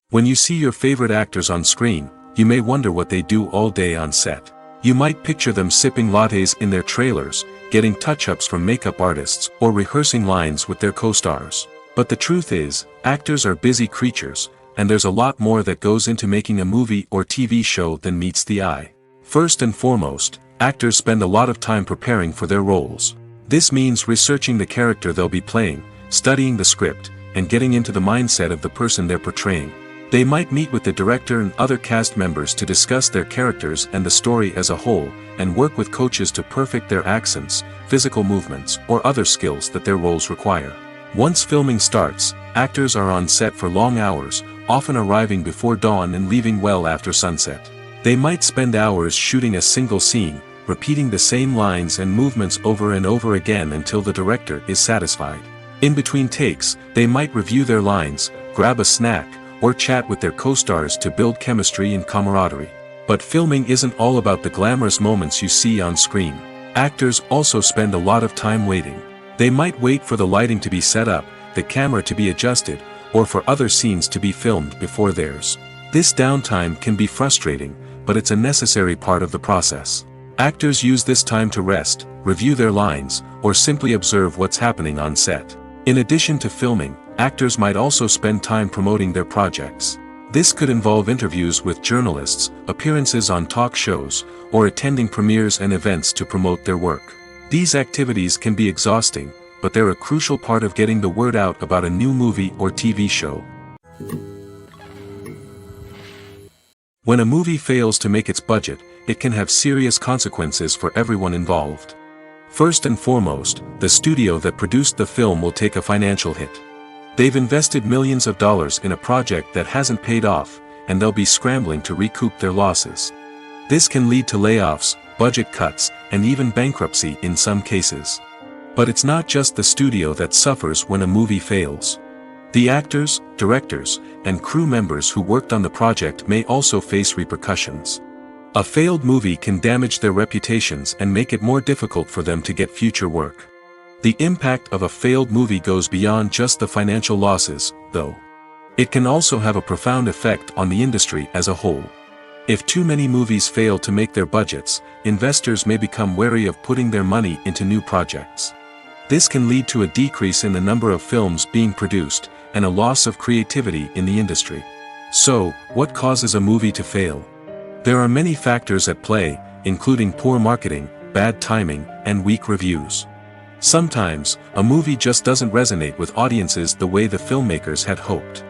When you see your favorite actors on screen, you may wonder what they do all day on set. You might picture them sipping lattes in their trailers, getting touch-ups from makeup artists, or rehearsing lines with their co-stars. But the truth is, actors are busy creatures, and there's a lot more that goes into making a movie or TV show than meets the eye. First and foremost, actors spend a lot of time preparing for their roles. This means researching the character they'll be playing, studying the script, and getting into the mindset of the person they're portraying. They might meet with the director and other cast members to discuss their characters and the story as a whole, and work with coaches to perfect their accents, physical movements, or other skills that their roles require. Once filming starts, actors are on set for long hours, often arriving before dawn and leaving well after sunset. They might spend hours shooting a single scene, repeating the same lines and movements over and over again until the director is satisfied. In between takes, they might review their lines, grab a snack, or chat with their co-stars to build chemistry and camaraderie. But filming isn't all about the glamorous moments you see on screen. Actors also spend a lot of time waiting. They might wait for the lighting to be set up, the camera to be adjusted, or for other scenes to be filmed before theirs. This downtime can be frustrating, but it's a necessary part of the process. Actors use this time to rest, review their lines, or simply observe what's happening on set. In addition to filming, actors might also spend time promoting their projects. This could involve interviews with journalists, appearances on talk shows, or attending premieres and events to promote their work. These activities can be exhausting, but they're a crucial part of getting the word out about a new movie or TV show. When a movie fails to make its budget, it can have serious consequences for everyone involved. First and foremost, the studio that produced the film will take a financial hit. They've invested millions of dollars in a project that hasn't paid off, and they'll be scrambling to recoup their losses. This can lead to layoffs, budget cuts, and even bankruptcy in some cases. But it's not just the studio that suffers when a movie fails. The actors, directors, and crew members who worked on the project may also face repercussions. A failed movie can damage their reputations and make it more difficult for them to get future work. The impact of a failed movie goes beyond just the financial losses, though. It can also have a profound effect on the industry as a whole. If too many movies fail to make their budgets, investors may become wary of putting their money into new projects. This can lead to a decrease in the number of films being produced, and a loss of creativity in the industry. So, what causes a movie to fail? There are many factors at play, including poor marketing, bad timing, and weak reviews. Sometimes, a movie just doesn't resonate with audiences the way the filmmakers had hoped.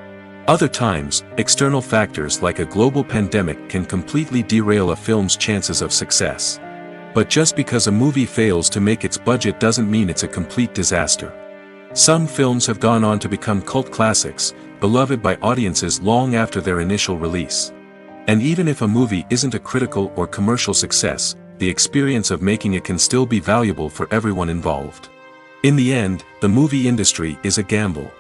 Other times, external factors like a global pandemic can completely derail a film's chances of success. But just because a movie fails to make its budget doesn't mean it's a complete disaster. Some films have gone on to become cult classics, beloved by audiences long after their initial release. And even if a movie isn't a critical or commercial success, the experience of making it can still be valuable for everyone involved. In the end, the movie industry is a gamble.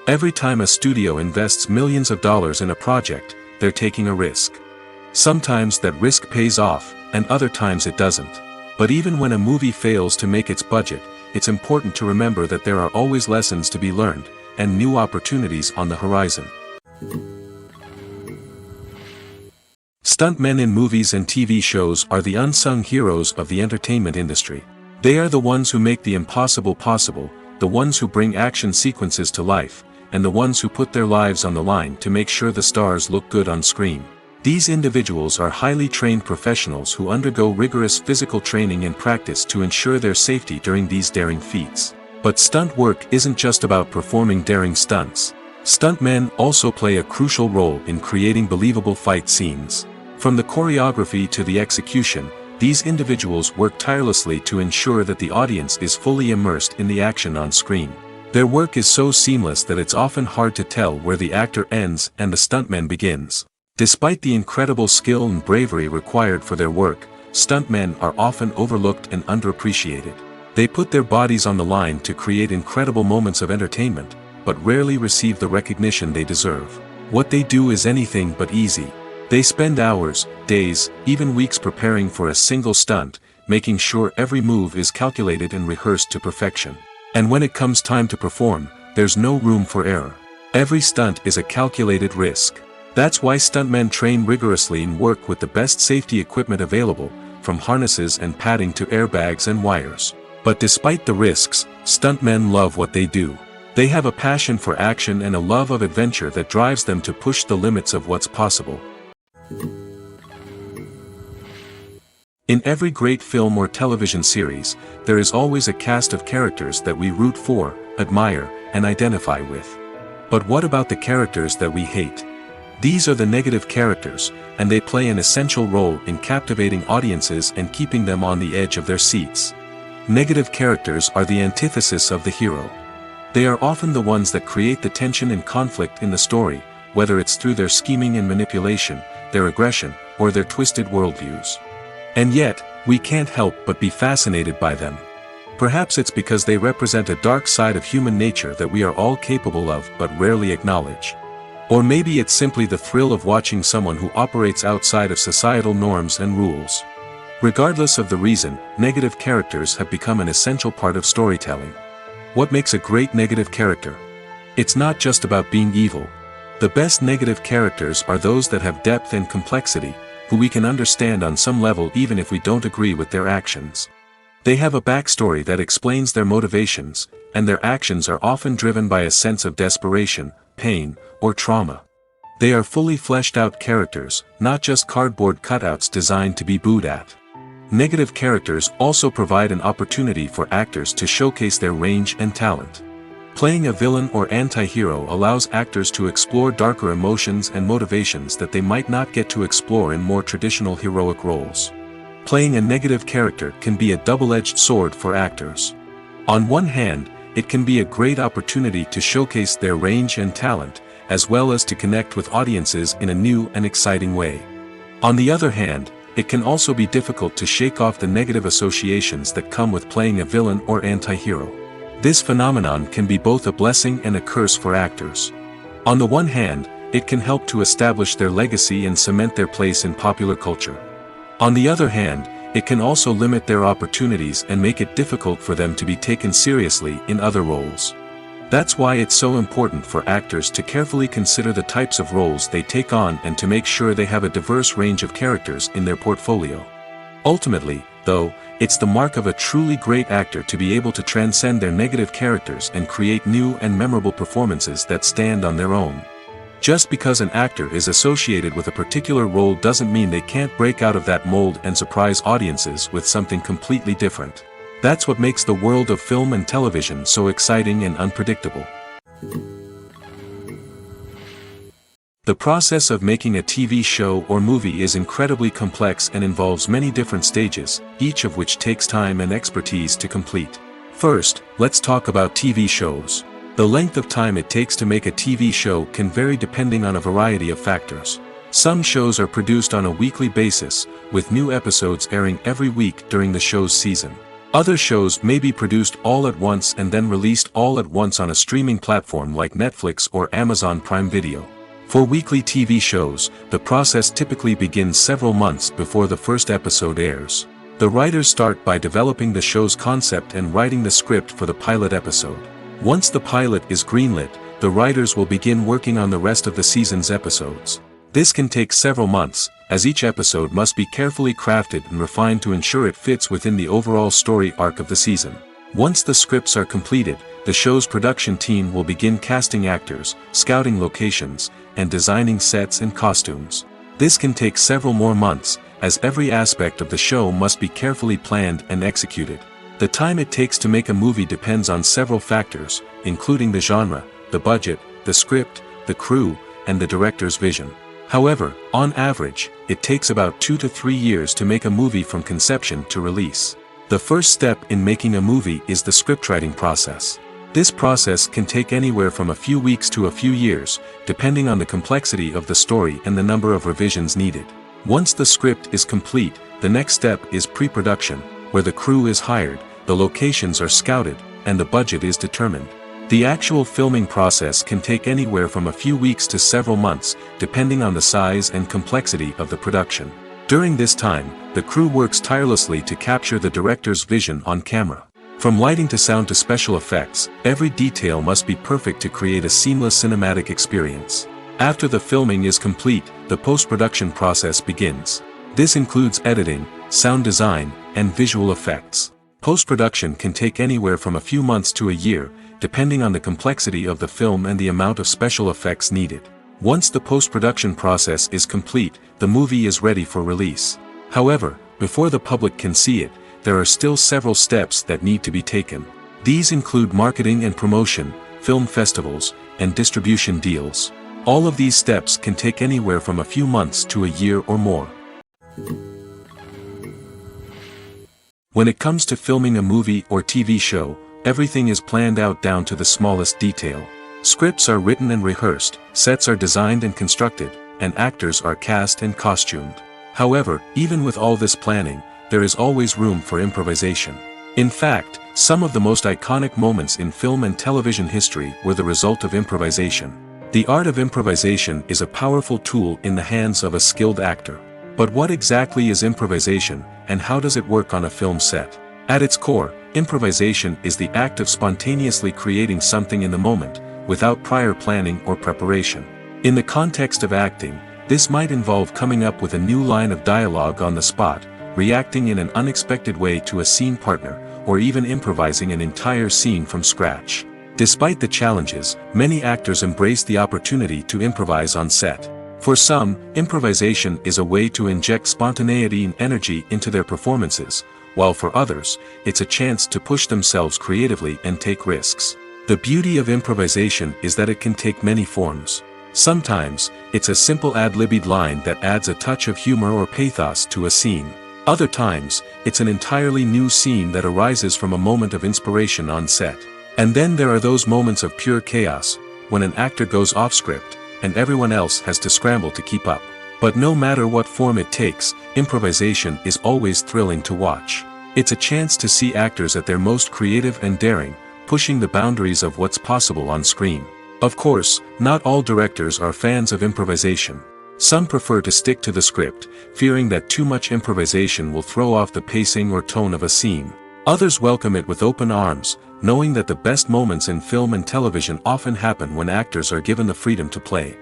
Every time a studio invests millions of dollars in a project, they're taking a risk. Sometimes that risk pays off, and other times it doesn't. But even when a movie fails to make its budget, it's important to remember that there are always lessons to be learned, and new opportunities on the horizon. Stuntmen in movies and TV shows are the unsung heroes of the entertainment industry. They are the ones who make the impossible possible, the ones who bring action sequences to life, and the ones who put their lives on the line to make sure the stars look good on screen. These individuals are highly trained professionals who undergo rigorous physical training and practice to ensure their safety during these daring feats. But stunt work isn't just about performing daring stunts. Stuntmen also play a crucial role in creating believable fight scenes. From the choreography to the execution, these individuals work tirelessly to ensure that the audience is fully immersed in the action on screen. Their work is so seamless that it's often hard to tell where the actor ends and the stuntman begins. Despite the incredible skill and bravery required for their work, stuntmen are often overlooked and underappreciated. They put their bodies on the line to create incredible moments of entertainment, but rarely receive the recognition they deserve. What they do is anything but easy. They spend hours, days, even weeks preparing for a single stunt, making sure every move is calculated and rehearsed to perfection. And when it comes time to perform, there's no room for error. Every stunt is a calculated risk. That's why stuntmen train rigorously and work with the best safety equipment available, from harnesses and padding to airbags and wires. But despite the risks, stuntmen love what they do. They have a passion for action and a love of adventure that drives them to push the limits of what's possible. In every great film or television series, there is always a cast of characters that we root for, admire, and identify with. But what about the characters that we hate? These are the negative characters, and they play an essential role in captivating audiences and keeping them on the edge of their seats. Negative characters are the antithesis of the hero. They are often the ones that create the tension and conflict in the story, whether it's through their scheming and manipulation, their aggression, or their twisted worldviews. And yet, we can't help but be fascinated by them. Perhaps it's because they represent a dark side of human nature that we are all capable of but rarely acknowledge. Or maybe it's simply the thrill of watching someone who operates outside of societal norms and rules. Regardless of the reason, negative characters have become an essential part of storytelling. What makes a great negative character? It's not just about being evil. The best negative characters are those that have depth and complexity, who we can understand on some level even if we don't agree with their actions. They have a backstory that explains their motivations, and their actions are often driven by a sense of desperation, pain, or trauma. They are fully fleshed out characters, not just cardboard cutouts designed to be booed at. Negative characters also provide an opportunity for actors to showcase their range and talent. Playing a villain or anti-hero allows actors to explore darker emotions and motivations that they might not get to explore in more traditional heroic roles. Playing a negative character can be a double-edged sword for actors. On one hand, it can be a great opportunity to showcase their range and talent, as well as to connect with audiences in a new and exciting way. On the other hand, it can also be difficult to shake off the negative associations that come with playing a villain or anti-hero. This phenomenon can be both a blessing and a curse for actors. On the one hand, it can help to establish their legacy and cement their place in popular culture. On the other hand, it can also limit their opportunities and make it difficult for them to be taken seriously in other roles. That's why it's so important for actors to carefully consider the types of roles they take on and to make sure they have a diverse range of characters in their portfolio. Ultimately, though, it's the mark of a truly great actor to be able to transcend their negative characters and create new and memorable performances that stand on their own. Just because an actor is associated with a particular role doesn't mean they can't break out of that mold and surprise audiences with something completely different. That's what makes the world of film and television so exciting and unpredictable. The process of making a TV show or movie is incredibly complex and involves many different stages, each of which takes time and expertise to complete. First, let's talk about TV shows. The length of time it takes to make a TV show can vary depending on a variety of factors. Some shows are produced on a weekly basis, with new episodes airing every week during the show's season. Other shows may be produced all at once and then released all at once on a streaming platform like Netflix or Amazon Prime Video. For weekly TV shows, the process typically begins several months before the first episode airs. The writers start by developing the show's concept and writing the script for the pilot episode. Once the pilot is greenlit, the writers will begin working on the rest of the season's episodes. This can take several months, as each episode must be carefully crafted and refined to ensure it fits within the overall story arc of the season. Once the scripts are completed, the show's production team will begin casting actors, scouting locations, and designing sets and costumes. This can take several more months, as every aspect of the show must be carefully planned and executed. The time it takes to make a movie depends on several factors, including the genre, the budget, the script, the crew, and the director's vision. However, on average, it takes about 2 to 3 years to make a movie from conception to release. The first step in making a movie is the scriptwriting process. This process can take anywhere from a few weeks to a few years, depending on the complexity of the story and the number of revisions needed. Once the script is complete, the next step is pre-production, where the crew is hired, the locations are scouted, and the budget is determined. The actual filming process can take anywhere from a few weeks to several months, depending on the size and complexity of the production. During this time, the crew works tirelessly to capture the director's vision on camera. From lighting to sound to special effects, every detail must be perfect to create a seamless cinematic experience. After the filming is complete, the post-production process begins. This includes editing, sound design, and visual effects. Post-production can take anywhere from a few months to a year, depending on the complexity of the film and the amount of special effects needed. Once the post-production process is complete, the movie is ready for release. However, before the public can see it, there are still several steps that need to be taken. These include marketing and promotion, film festivals, and distribution deals. All of these steps can take anywhere from a few months to a year or more. When it comes to filming a movie or TV show, everything is planned out down to the smallest detail. Scripts are written and rehearsed, sets are designed and constructed, and actors are cast and costumed. However, even with all this planning, there is always room for improvisation. In fact, some of the most iconic moments in film and television history were the result of improvisation. The art of improvisation is a powerful tool in the hands of a skilled actor. But what exactly is improvisation, and how does it work on a film set? At its core, improvisation is the act of spontaneously creating something in the moment, without prior planning or preparation. In the context of acting, this might involve coming up with a new line of dialogue on the spot, reacting in an unexpected way to a scene partner, or even improvising an entire scene from scratch. Despite the challenges, many actors embrace the opportunity to improvise on set. For some, improvisation is a way to inject spontaneity and energy into their performances, while for others, it's a chance to push themselves creatively and take risks. The beauty of improvisation is that it can take many forms. Sometimes, it's a simple ad-libbed line that adds a touch of humor or pathos to a scene. Other times, it's an entirely new scene that arises from a moment of inspiration on set. And then there are those moments of pure chaos, when an actor goes off script, and everyone else has to scramble to keep up. But no matter what form it takes, improvisation is always thrilling to watch. It's a chance to see actors at their most creative and daring, pushing the boundaries of what's possible on screen. Of course, not all directors are fans of improvisation. Some prefer to stick to the script, fearing that too much improvisation will throw off the pacing or tone of a scene. Others welcome it with open arms, knowing that the best moments in film and television often happen when actors are given the freedom to play.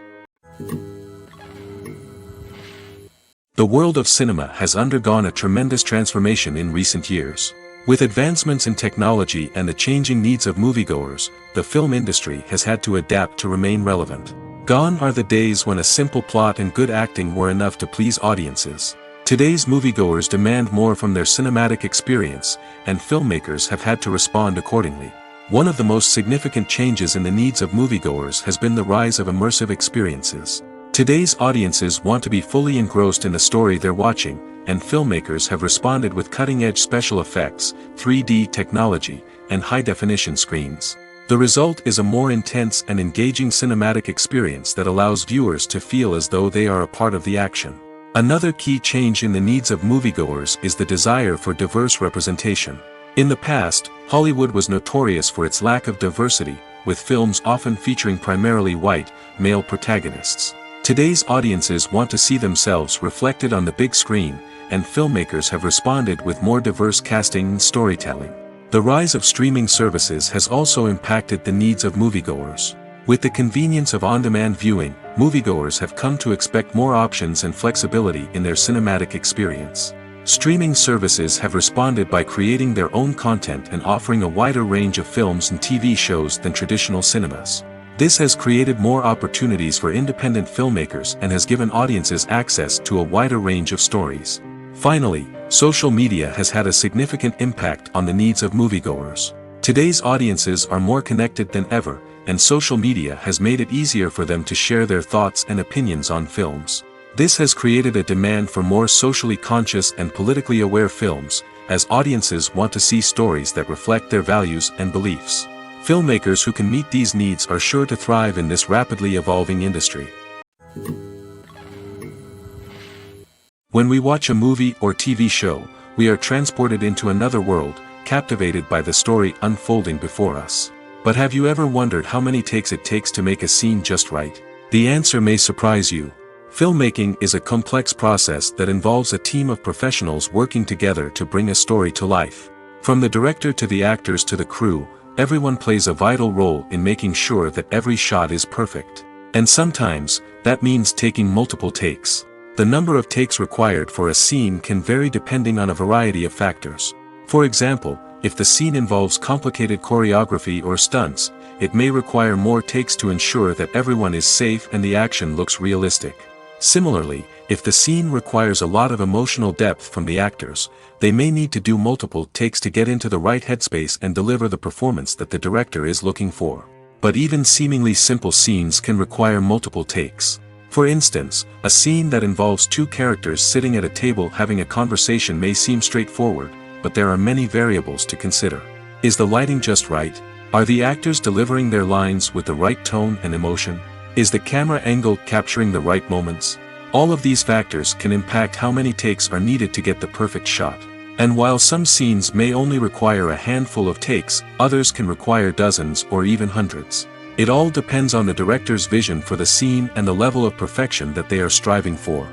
The world of cinema has undergone a tremendous transformation in recent years. With advancements in technology and the changing needs of moviegoers, the film industry has had to adapt to remain relevant. Gone are the days when a simple plot and good acting were enough to please audiences. Today's moviegoers demand more from their cinematic experience, and filmmakers have had to respond accordingly. One of the most significant changes in the needs of moviegoers has been the rise of immersive experiences. Today's audiences want to be fully engrossed in the story they're watching, and filmmakers have responded with cutting-edge special effects, 3D technology, and high-definition screens. The result is a more intense and engaging cinematic experience that allows viewers to feel as though they are a part of the action. Another key change in the needs of moviegoers is the desire for diverse representation. In the past, Hollywood was notorious for its lack of diversity, with films often featuring primarily white, male protagonists. Today's audiences want to see themselves reflected on the big screen, and filmmakers have responded with more diverse casting and storytelling. The rise of streaming services has also impacted the needs of moviegoers. With the convenience of on-demand viewing, moviegoers have come to expect more options and flexibility in their cinematic experience. Streaming services have responded by creating their own content and offering a wider range of films and TV shows than traditional cinemas. This has created more opportunities for independent filmmakers and has given audiences access to a wider range of stories. Finally, social media has had a significant impact on the needs of moviegoers. Today's audiences are more connected than ever, and social media has made it easier for them to share their thoughts and opinions on films. This has created a demand for more socially conscious and politically aware films, as audiences want to see stories that reflect their values and beliefs. Filmmakers who can meet these needs are sure to thrive in this rapidly evolving industry. When we watch a movie or TV show, we are transported into another world, captivated by the story unfolding before us. But have you ever wondered how many takes it takes to make a scene just right? The answer may surprise you. Filmmaking is a complex process that involves a team of professionals working together to bring a story to life. From the director to the actors to the crew, everyone plays a vital role in making sure that every shot is perfect. And sometimes, that means taking multiple takes. The number of takes required for a scene can vary depending on a variety of factors. For example, if the scene involves complicated choreography or stunts, it may require more takes to ensure that everyone is safe and the action looks realistic. Similarly, if the scene requires a lot of emotional depth from the actors, they may need to do multiple takes to get into the right headspace and deliver the performance that the director is looking for. But even seemingly simple scenes can require multiple takes. For instance, a scene that involves two characters sitting at a table having a conversation may seem straightforward, but there are many variables to consider. Is the lighting just right? Are the actors delivering their lines with the right tone and emotion? Is the camera angle capturing the right moments? All of these factors can impact how many takes are needed to get the perfect shot. And while some scenes may only require a handful of takes, others can require dozens or even hundreds. It all depends on the director's vision for the scene and the level of perfection that they are striving for.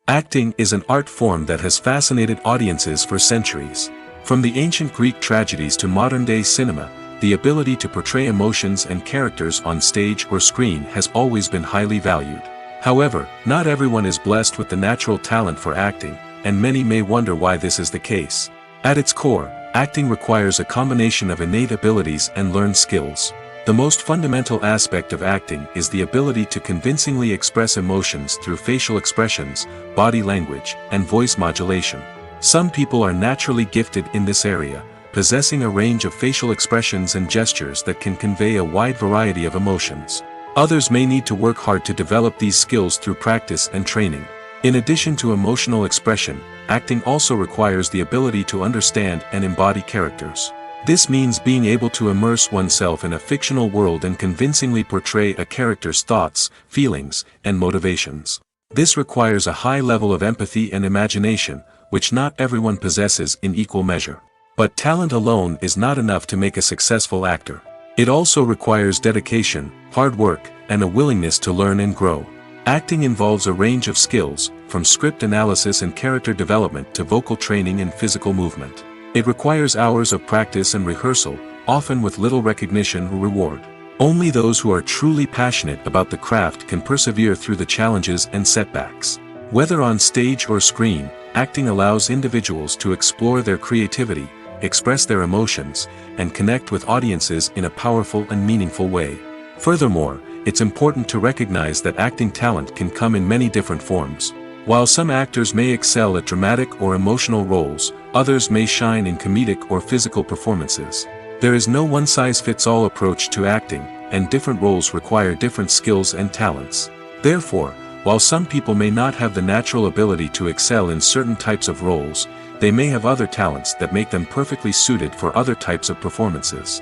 Acting is an art form that has fascinated audiences for centuries. From the ancient Greek tragedies to modern-day cinema, the ability to portray emotions and characters on stage or screen has always been highly valued. However, not everyone is blessed with the natural talent for acting, and many may wonder why this is the case. At its core, acting requires a combination of innate abilities and learned skills. The most fundamental aspect of acting is the ability to convincingly express emotions through facial expressions, body language, and voice modulation. Some people are naturally gifted in this area, possessing a range of facial expressions and gestures that can convey a wide variety of emotions. Others may need to work hard to develop these skills through practice and training. In addition to emotional expression, acting also requires the ability to understand and embody characters. This means being able to immerse oneself in a fictional world and convincingly portray a character's thoughts, feelings, and motivations. This requires a high level of empathy and imagination, which not everyone possesses in equal measure. But talent alone is not enough to make a successful actor. It also requires dedication, hard work, and a willingness to learn and grow. Acting involves a range of skills, from script analysis and character development to vocal training and physical movement. It requires hours of practice and rehearsal, often with little recognition or reward. Only those who are truly passionate about the craft can persevere through the challenges and setbacks. Whether on stage or screen, acting allows individuals to explore their creativity, express their emotions, and connect with audiences in a powerful and meaningful way. Furthermore, it's important to recognize that acting talent can come in many different forms. While some actors may excel at dramatic or emotional roles, others may shine in comedic or physical performances. There is no one-size-fits-all approach to acting, and different roles require different skills and talents. Therefore, while some people may not have the natural ability to excel in certain types of roles, they may have other talents that make them perfectly suited for other types of performances.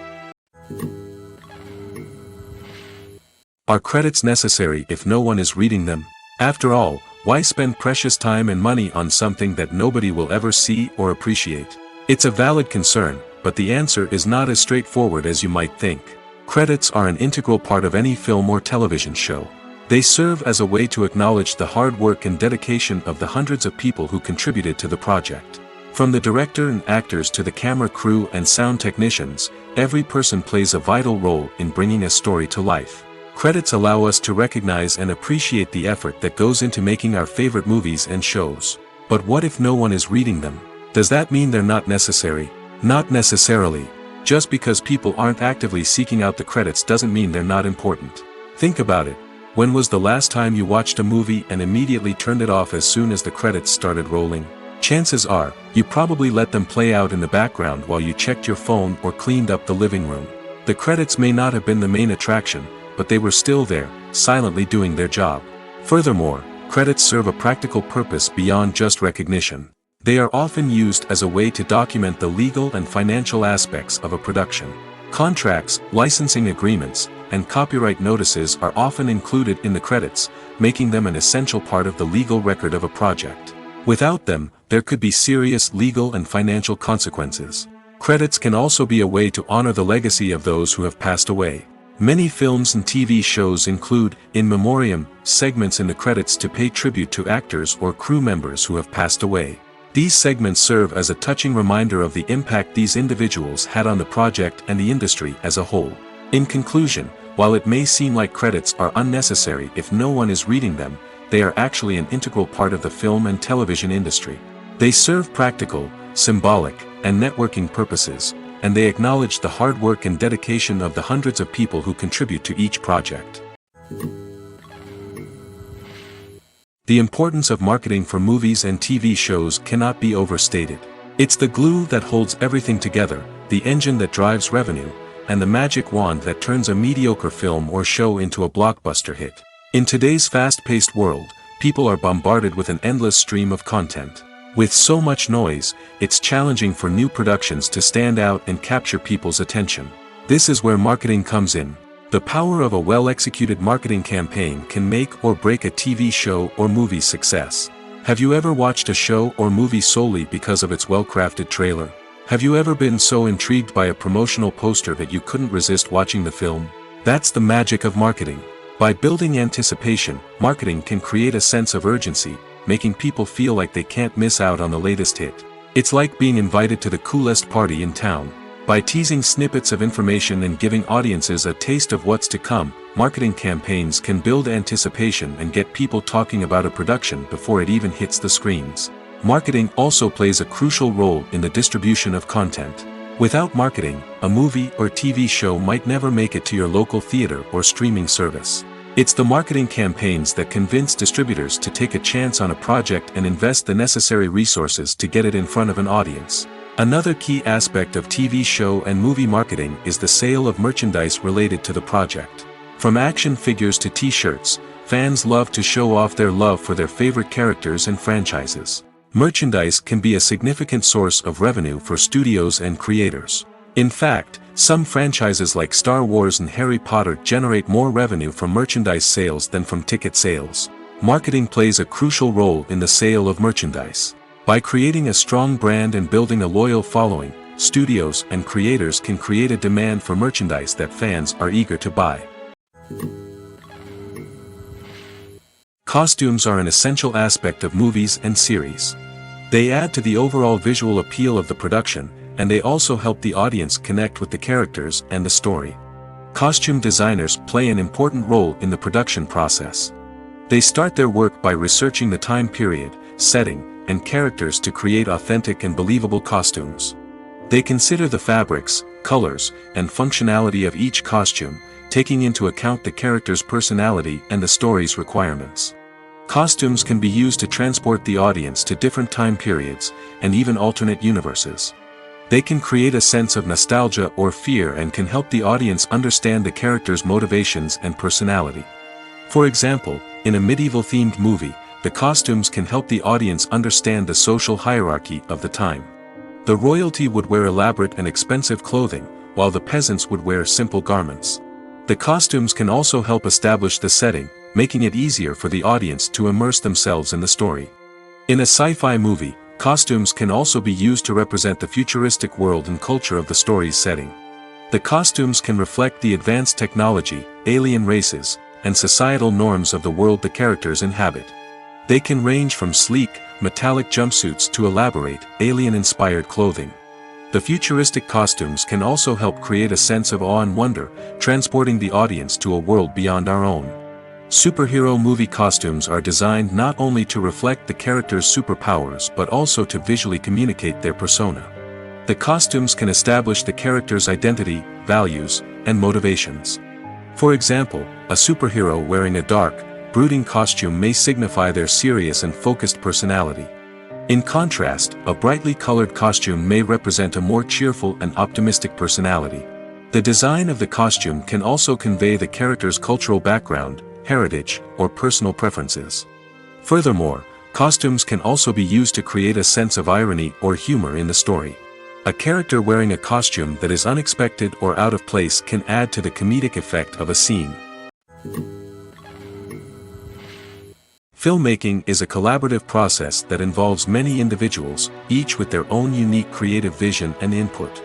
Are credits necessary if no one is reading them? After all, why spend precious time and money on something that nobody will ever see or appreciate? It's a valid concern, but the answer is not as straightforward as you might think. Credits are an integral part of any film or television show. They serve as a way to acknowledge the hard work and dedication of the hundreds of people who contributed to the project. From the director and actors to the camera crew and sound technicians, every person plays a vital role in bringing a story to life. Credits allow us to recognize and appreciate the effort that goes into making our favorite movies and shows. But what if no one is reading them? Does that mean they're not necessary? Not necessarily. Just because people aren't actively seeking out the credits doesn't mean they're not important. Think about it. When was the last time you watched a movie and immediately turned it off as soon as the credits started rolling? Chances are, you probably let them play out in the background while you checked your phone or cleaned up the living room. The credits may not have been the main attraction, but they were still there, silently doing their job. Furthermore, credits serve a practical purpose beyond just recognition. They are often used as a way to document the legal and financial aspects of a production. Contracts, licensing agreements, and copyright notices are often included in the credits, making them an essential part of the legal record of a project. Without them, there could be serious legal and financial consequences. Credits can also be a way to honor the legacy of those who have passed away. Many films and TV shows include, in memoriam, segments in the credits to pay tribute to actors or crew members who have passed away. These segments serve as a touching reminder of the impact these individuals had on the project and the industry as a whole. In conclusion, while it may seem like credits are unnecessary if no one is reading them, they are actually an integral part of the film and television industry. They serve practical, symbolic, and networking purposes, and they acknowledge the hard work and dedication of the hundreds of people who contribute to each project. The importance of marketing for movies and TV shows cannot be overstated. It's the glue that holds everything together, the engine that drives revenue, and the magic wand that turns a mediocre film or show into a blockbuster hit. In today's fast-paced world, people are bombarded with an endless stream of content. With so much noise, it's challenging for new productions to stand out and capture people's attention. This is where marketing comes in. The power of a well-executed marketing campaign can make or break a TV show or movie's success. Have you ever watched a show or movie solely because of its well-crafted trailer? Have you ever been so intrigued by a promotional poster that you couldn't resist watching the film? That's the magic of marketing. By building anticipation, marketing can create a sense of urgency, making people feel like they can't miss out on the latest hit. It's like being invited to the coolest party in town. By teasing snippets of information and giving audiences a taste of what's to come, marketing campaigns can build anticipation and get people talking about a production before it even hits the screens. Marketing also plays a crucial role in the distribution of content. Without marketing, a movie or TV show might never make it to your local theater or streaming service. It's the marketing campaigns that convince distributors to take a chance on a project and invest the necessary resources to get it in front of an audience. Another key aspect of TV show and movie marketing is the sale of merchandise related to the project. From action figures to t-shirts, fans love to show off their love for their favorite characters and franchises. Merchandise can be a significant source of revenue for studios and creators. In fact, some franchises like Star Wars and Harry Potter generate more revenue from merchandise sales than from ticket sales. Marketing plays a crucial role in the sale of merchandise. By creating a strong brand and building a loyal following, studios and creators can create a demand for merchandise that fans are eager to buy. Costumes are an essential aspect of movies and series. They add to the overall visual appeal of the production, and they also help the audience connect with the characters and the story. Costume designers play an important role in the production process. They start their work by researching the time period, setting, and characters to create authentic and believable costumes. They consider the fabrics, colors, and functionality of each costume, taking into account the character's personality and the story's requirements. Costumes can be used to transport the audience to different time periods, and even alternate universes. They can create a sense of nostalgia or fear and can help the audience understand the character's motivations and personality. For example, in a medieval-themed movie, the costumes can help the audience understand the social hierarchy of the time. The royalty would wear elaborate and expensive clothing, while the peasants would wear simple garments. The costumes can also help establish the setting, making it easier for the audience to immerse themselves in the story. In a sci-fi movie, costumes can also be used to represent the futuristic world and culture of the story's setting. The costumes can reflect the advanced technology, alien races, and societal norms of the world the characters inhabit. They can range from sleek, metallic jumpsuits to elaborate, alien-inspired clothing. The futuristic costumes can also help create a sense of awe and wonder, transporting the audience to a world beyond our own. Superhero movie costumes are designed not only to reflect the character's superpowers but also to visually communicate their persona. The costumes can establish the character's identity, values, and motivations. For example, a superhero wearing a dark, brooding costume may signify their serious and focused personality. In contrast, a brightly colored costume may represent a more cheerful and optimistic personality. The design of the costume can also convey the character's cultural background, heritage, or personal preferences. Furthermore, costumes can also be used to create a sense of irony or humor in the story. A character wearing a costume that is unexpected or out of place can add to the comedic effect of a scene. Filmmaking is a collaborative process that involves many individuals, each with their own unique creative vision and input.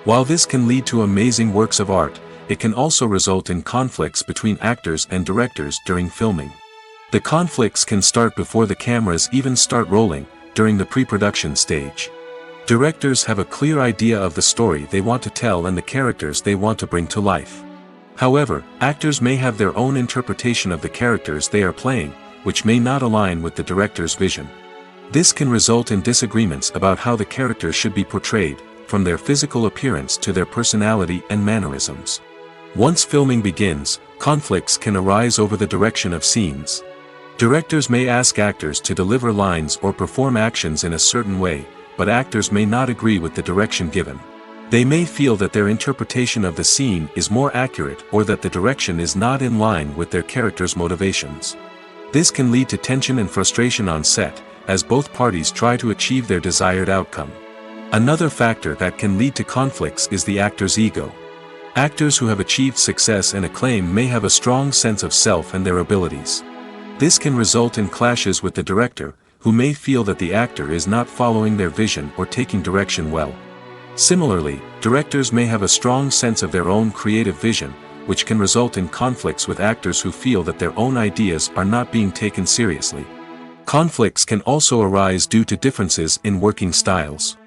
While this can lead to amazing works of art, it can also result in conflicts between actors and directors during filming. The conflicts can start before the cameras even start rolling, during the pre-production stage. Directors have a clear idea of the story they want to tell and the characters they want to bring to life. However, actors may have their own interpretation of the characters they are playing, which may not align with the director's vision. This can result in disagreements about how the characters should be portrayed, from their physical appearance to their personality and mannerisms. Once filming begins, conflicts can arise over the direction of scenes. Directors may ask actors to deliver lines or perform actions in a certain way, but actors may not agree with the direction given. They may feel that their interpretation of the scene is more accurate or that the direction is not in line with their character's motivations. This can lead to tension and frustration on set, as both parties try to achieve their desired outcome. Another factor that can lead to conflicts is the actor's ego. Actors who have achieved success and acclaim may have a strong sense of self and their abilities. This can result in clashes with the director, who may feel that the actor is not following their vision or taking direction well. Similarly, directors may have a strong sense of their own creative vision, which can result in conflicts with actors who feel that their own ideas are not being taken seriously. Conflicts can also arise due to differences in working styles.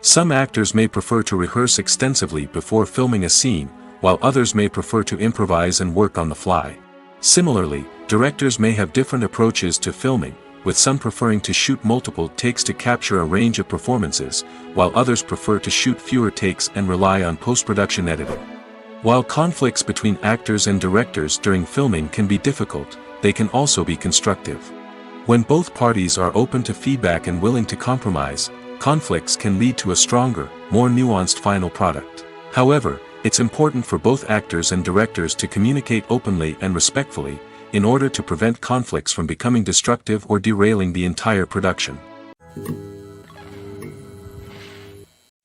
Some actors may prefer to rehearse extensively before filming a scene, while others may prefer to improvise and work on the fly. Similarly, directors may have different approaches to filming, with some preferring to shoot multiple takes to capture a range of performances, while others prefer to shoot fewer takes and rely on post-production editing. While conflicts between actors and directors during filming can be difficult, they can also be constructive. When both parties are open to feedback and willing to compromise, conflicts can lead to a stronger, more nuanced final product. However, it's important for both actors and directors to communicate openly and respectfully, in order to prevent conflicts from becoming destructive or derailing the entire production.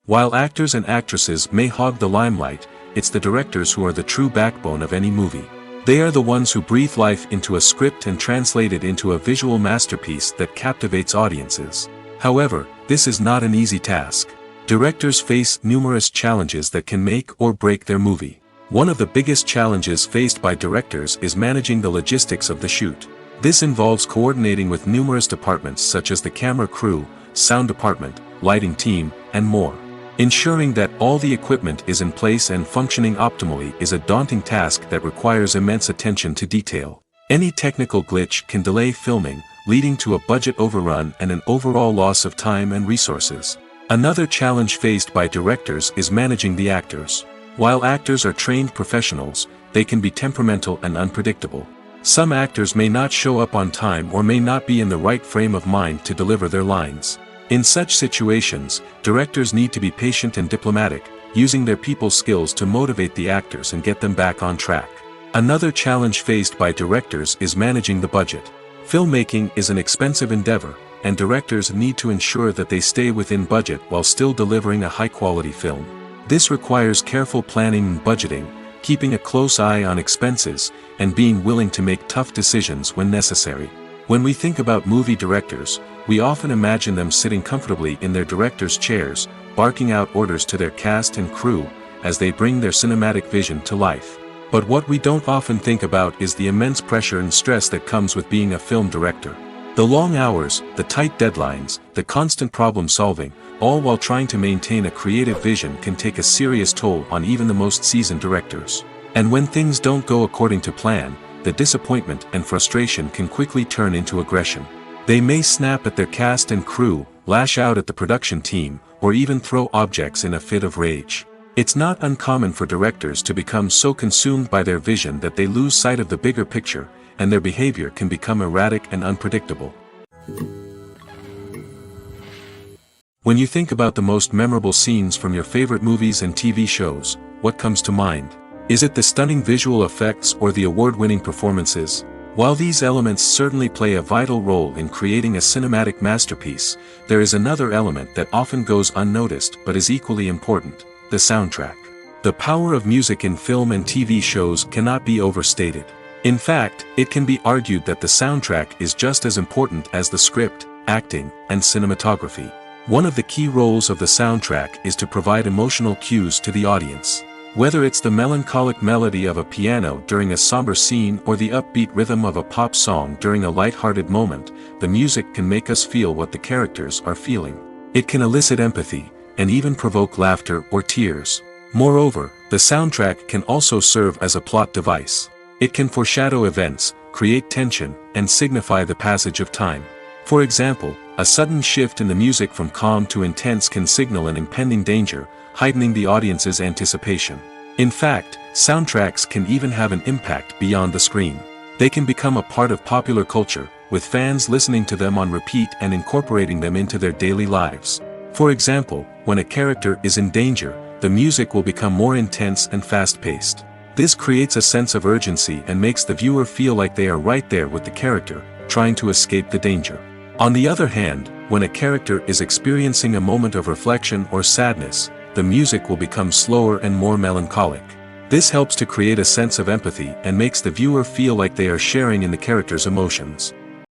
While actors and actresses may hog the limelight, it's the directors who are the true backbone of any movie. They are the ones who breathe life into a script and translate it into a visual masterpiece that captivates audiences. However, this is not an easy task. Directors face numerous challenges that can make or break their movie. One of the biggest challenges faced by directors is managing the logistics of the shoot. This involves coordinating with numerous departments such as the camera crew, sound department, lighting team, and more. Ensuring that all the equipment is in place and functioning optimally is a daunting task that requires immense attention to detail. Any technical glitch can delay filming, leading to a budget overrun and an overall loss of time and resources. Another challenge faced by directors is managing the actors. While actors are trained professionals, they can be temperamental and unpredictable. Some actors may not show up on time or may not be in the right frame of mind to deliver their lines. In such situations, directors need to be patient and diplomatic, using their people skills to motivate the actors and get them back on track. Another challenge faced by directors is managing the budget. Filmmaking is an expensive endeavor, and directors need to ensure that they stay within budget while still delivering a high-quality film. This requires careful planning and budgeting, keeping a close eye on expenses, and being willing to make tough decisions when necessary. When we think about movie directors, we often imagine them sitting comfortably in their director's chairs, barking out orders to their cast and crew, as they bring their cinematic vision to life. But what we don't often think about is the immense pressure and stress that comes with being a film director. The long hours, the tight deadlines, the constant problem solving, all while trying to maintain a creative vision can take a serious toll on even the most seasoned directors. And when things don't go according to plan, the disappointment and frustration can quickly turn into aggression. They may snap at their cast and crew, lash out at the production team, or even throw objects in a fit of rage. It's not uncommon for directors to become so consumed by their vision that they lose sight of the bigger picture, and their behavior can become erratic and unpredictable. When you think about the most memorable scenes from your favorite movies and TV shows, what comes to mind? Is it the stunning visual effects or the award-winning performances? While these elements certainly play a vital role in creating a cinematic masterpiece, there is another element that often goes unnoticed but is equally important: the soundtrack. The power of music in film and TV shows cannot be overstated. In fact, it can be argued that the soundtrack is just as important as the script, acting, and cinematography. One of the key roles of the soundtrack is to provide emotional cues to the audience. Whether it's the melancholic melody of a piano during a somber scene or the upbeat rhythm of a pop song during a light-hearted moment, the music can make us feel what the characters are feeling. It can elicit empathy, and even provoke laughter or tears. Moreover, the soundtrack can also serve as a plot device. It can foreshadow events, create tension, and signify the passage of time. For example, a sudden shift in the music from calm to intense can signal an impending danger, heightening the audience's anticipation. In fact, soundtracks can even have an impact beyond the screen. They can become a part of popular culture, with fans listening to them on repeat and incorporating them into their daily lives. For example, when a character is in danger, the music will become more intense and fast-paced. This creates a sense of urgency and makes the viewer feel like they are right there with the character, trying to escape the danger. On the other hand, when a character is experiencing a moment of reflection or sadness, the music will become slower and more melancholic. This helps to create a sense of empathy and makes the viewer feel like they are sharing in the character's emotions.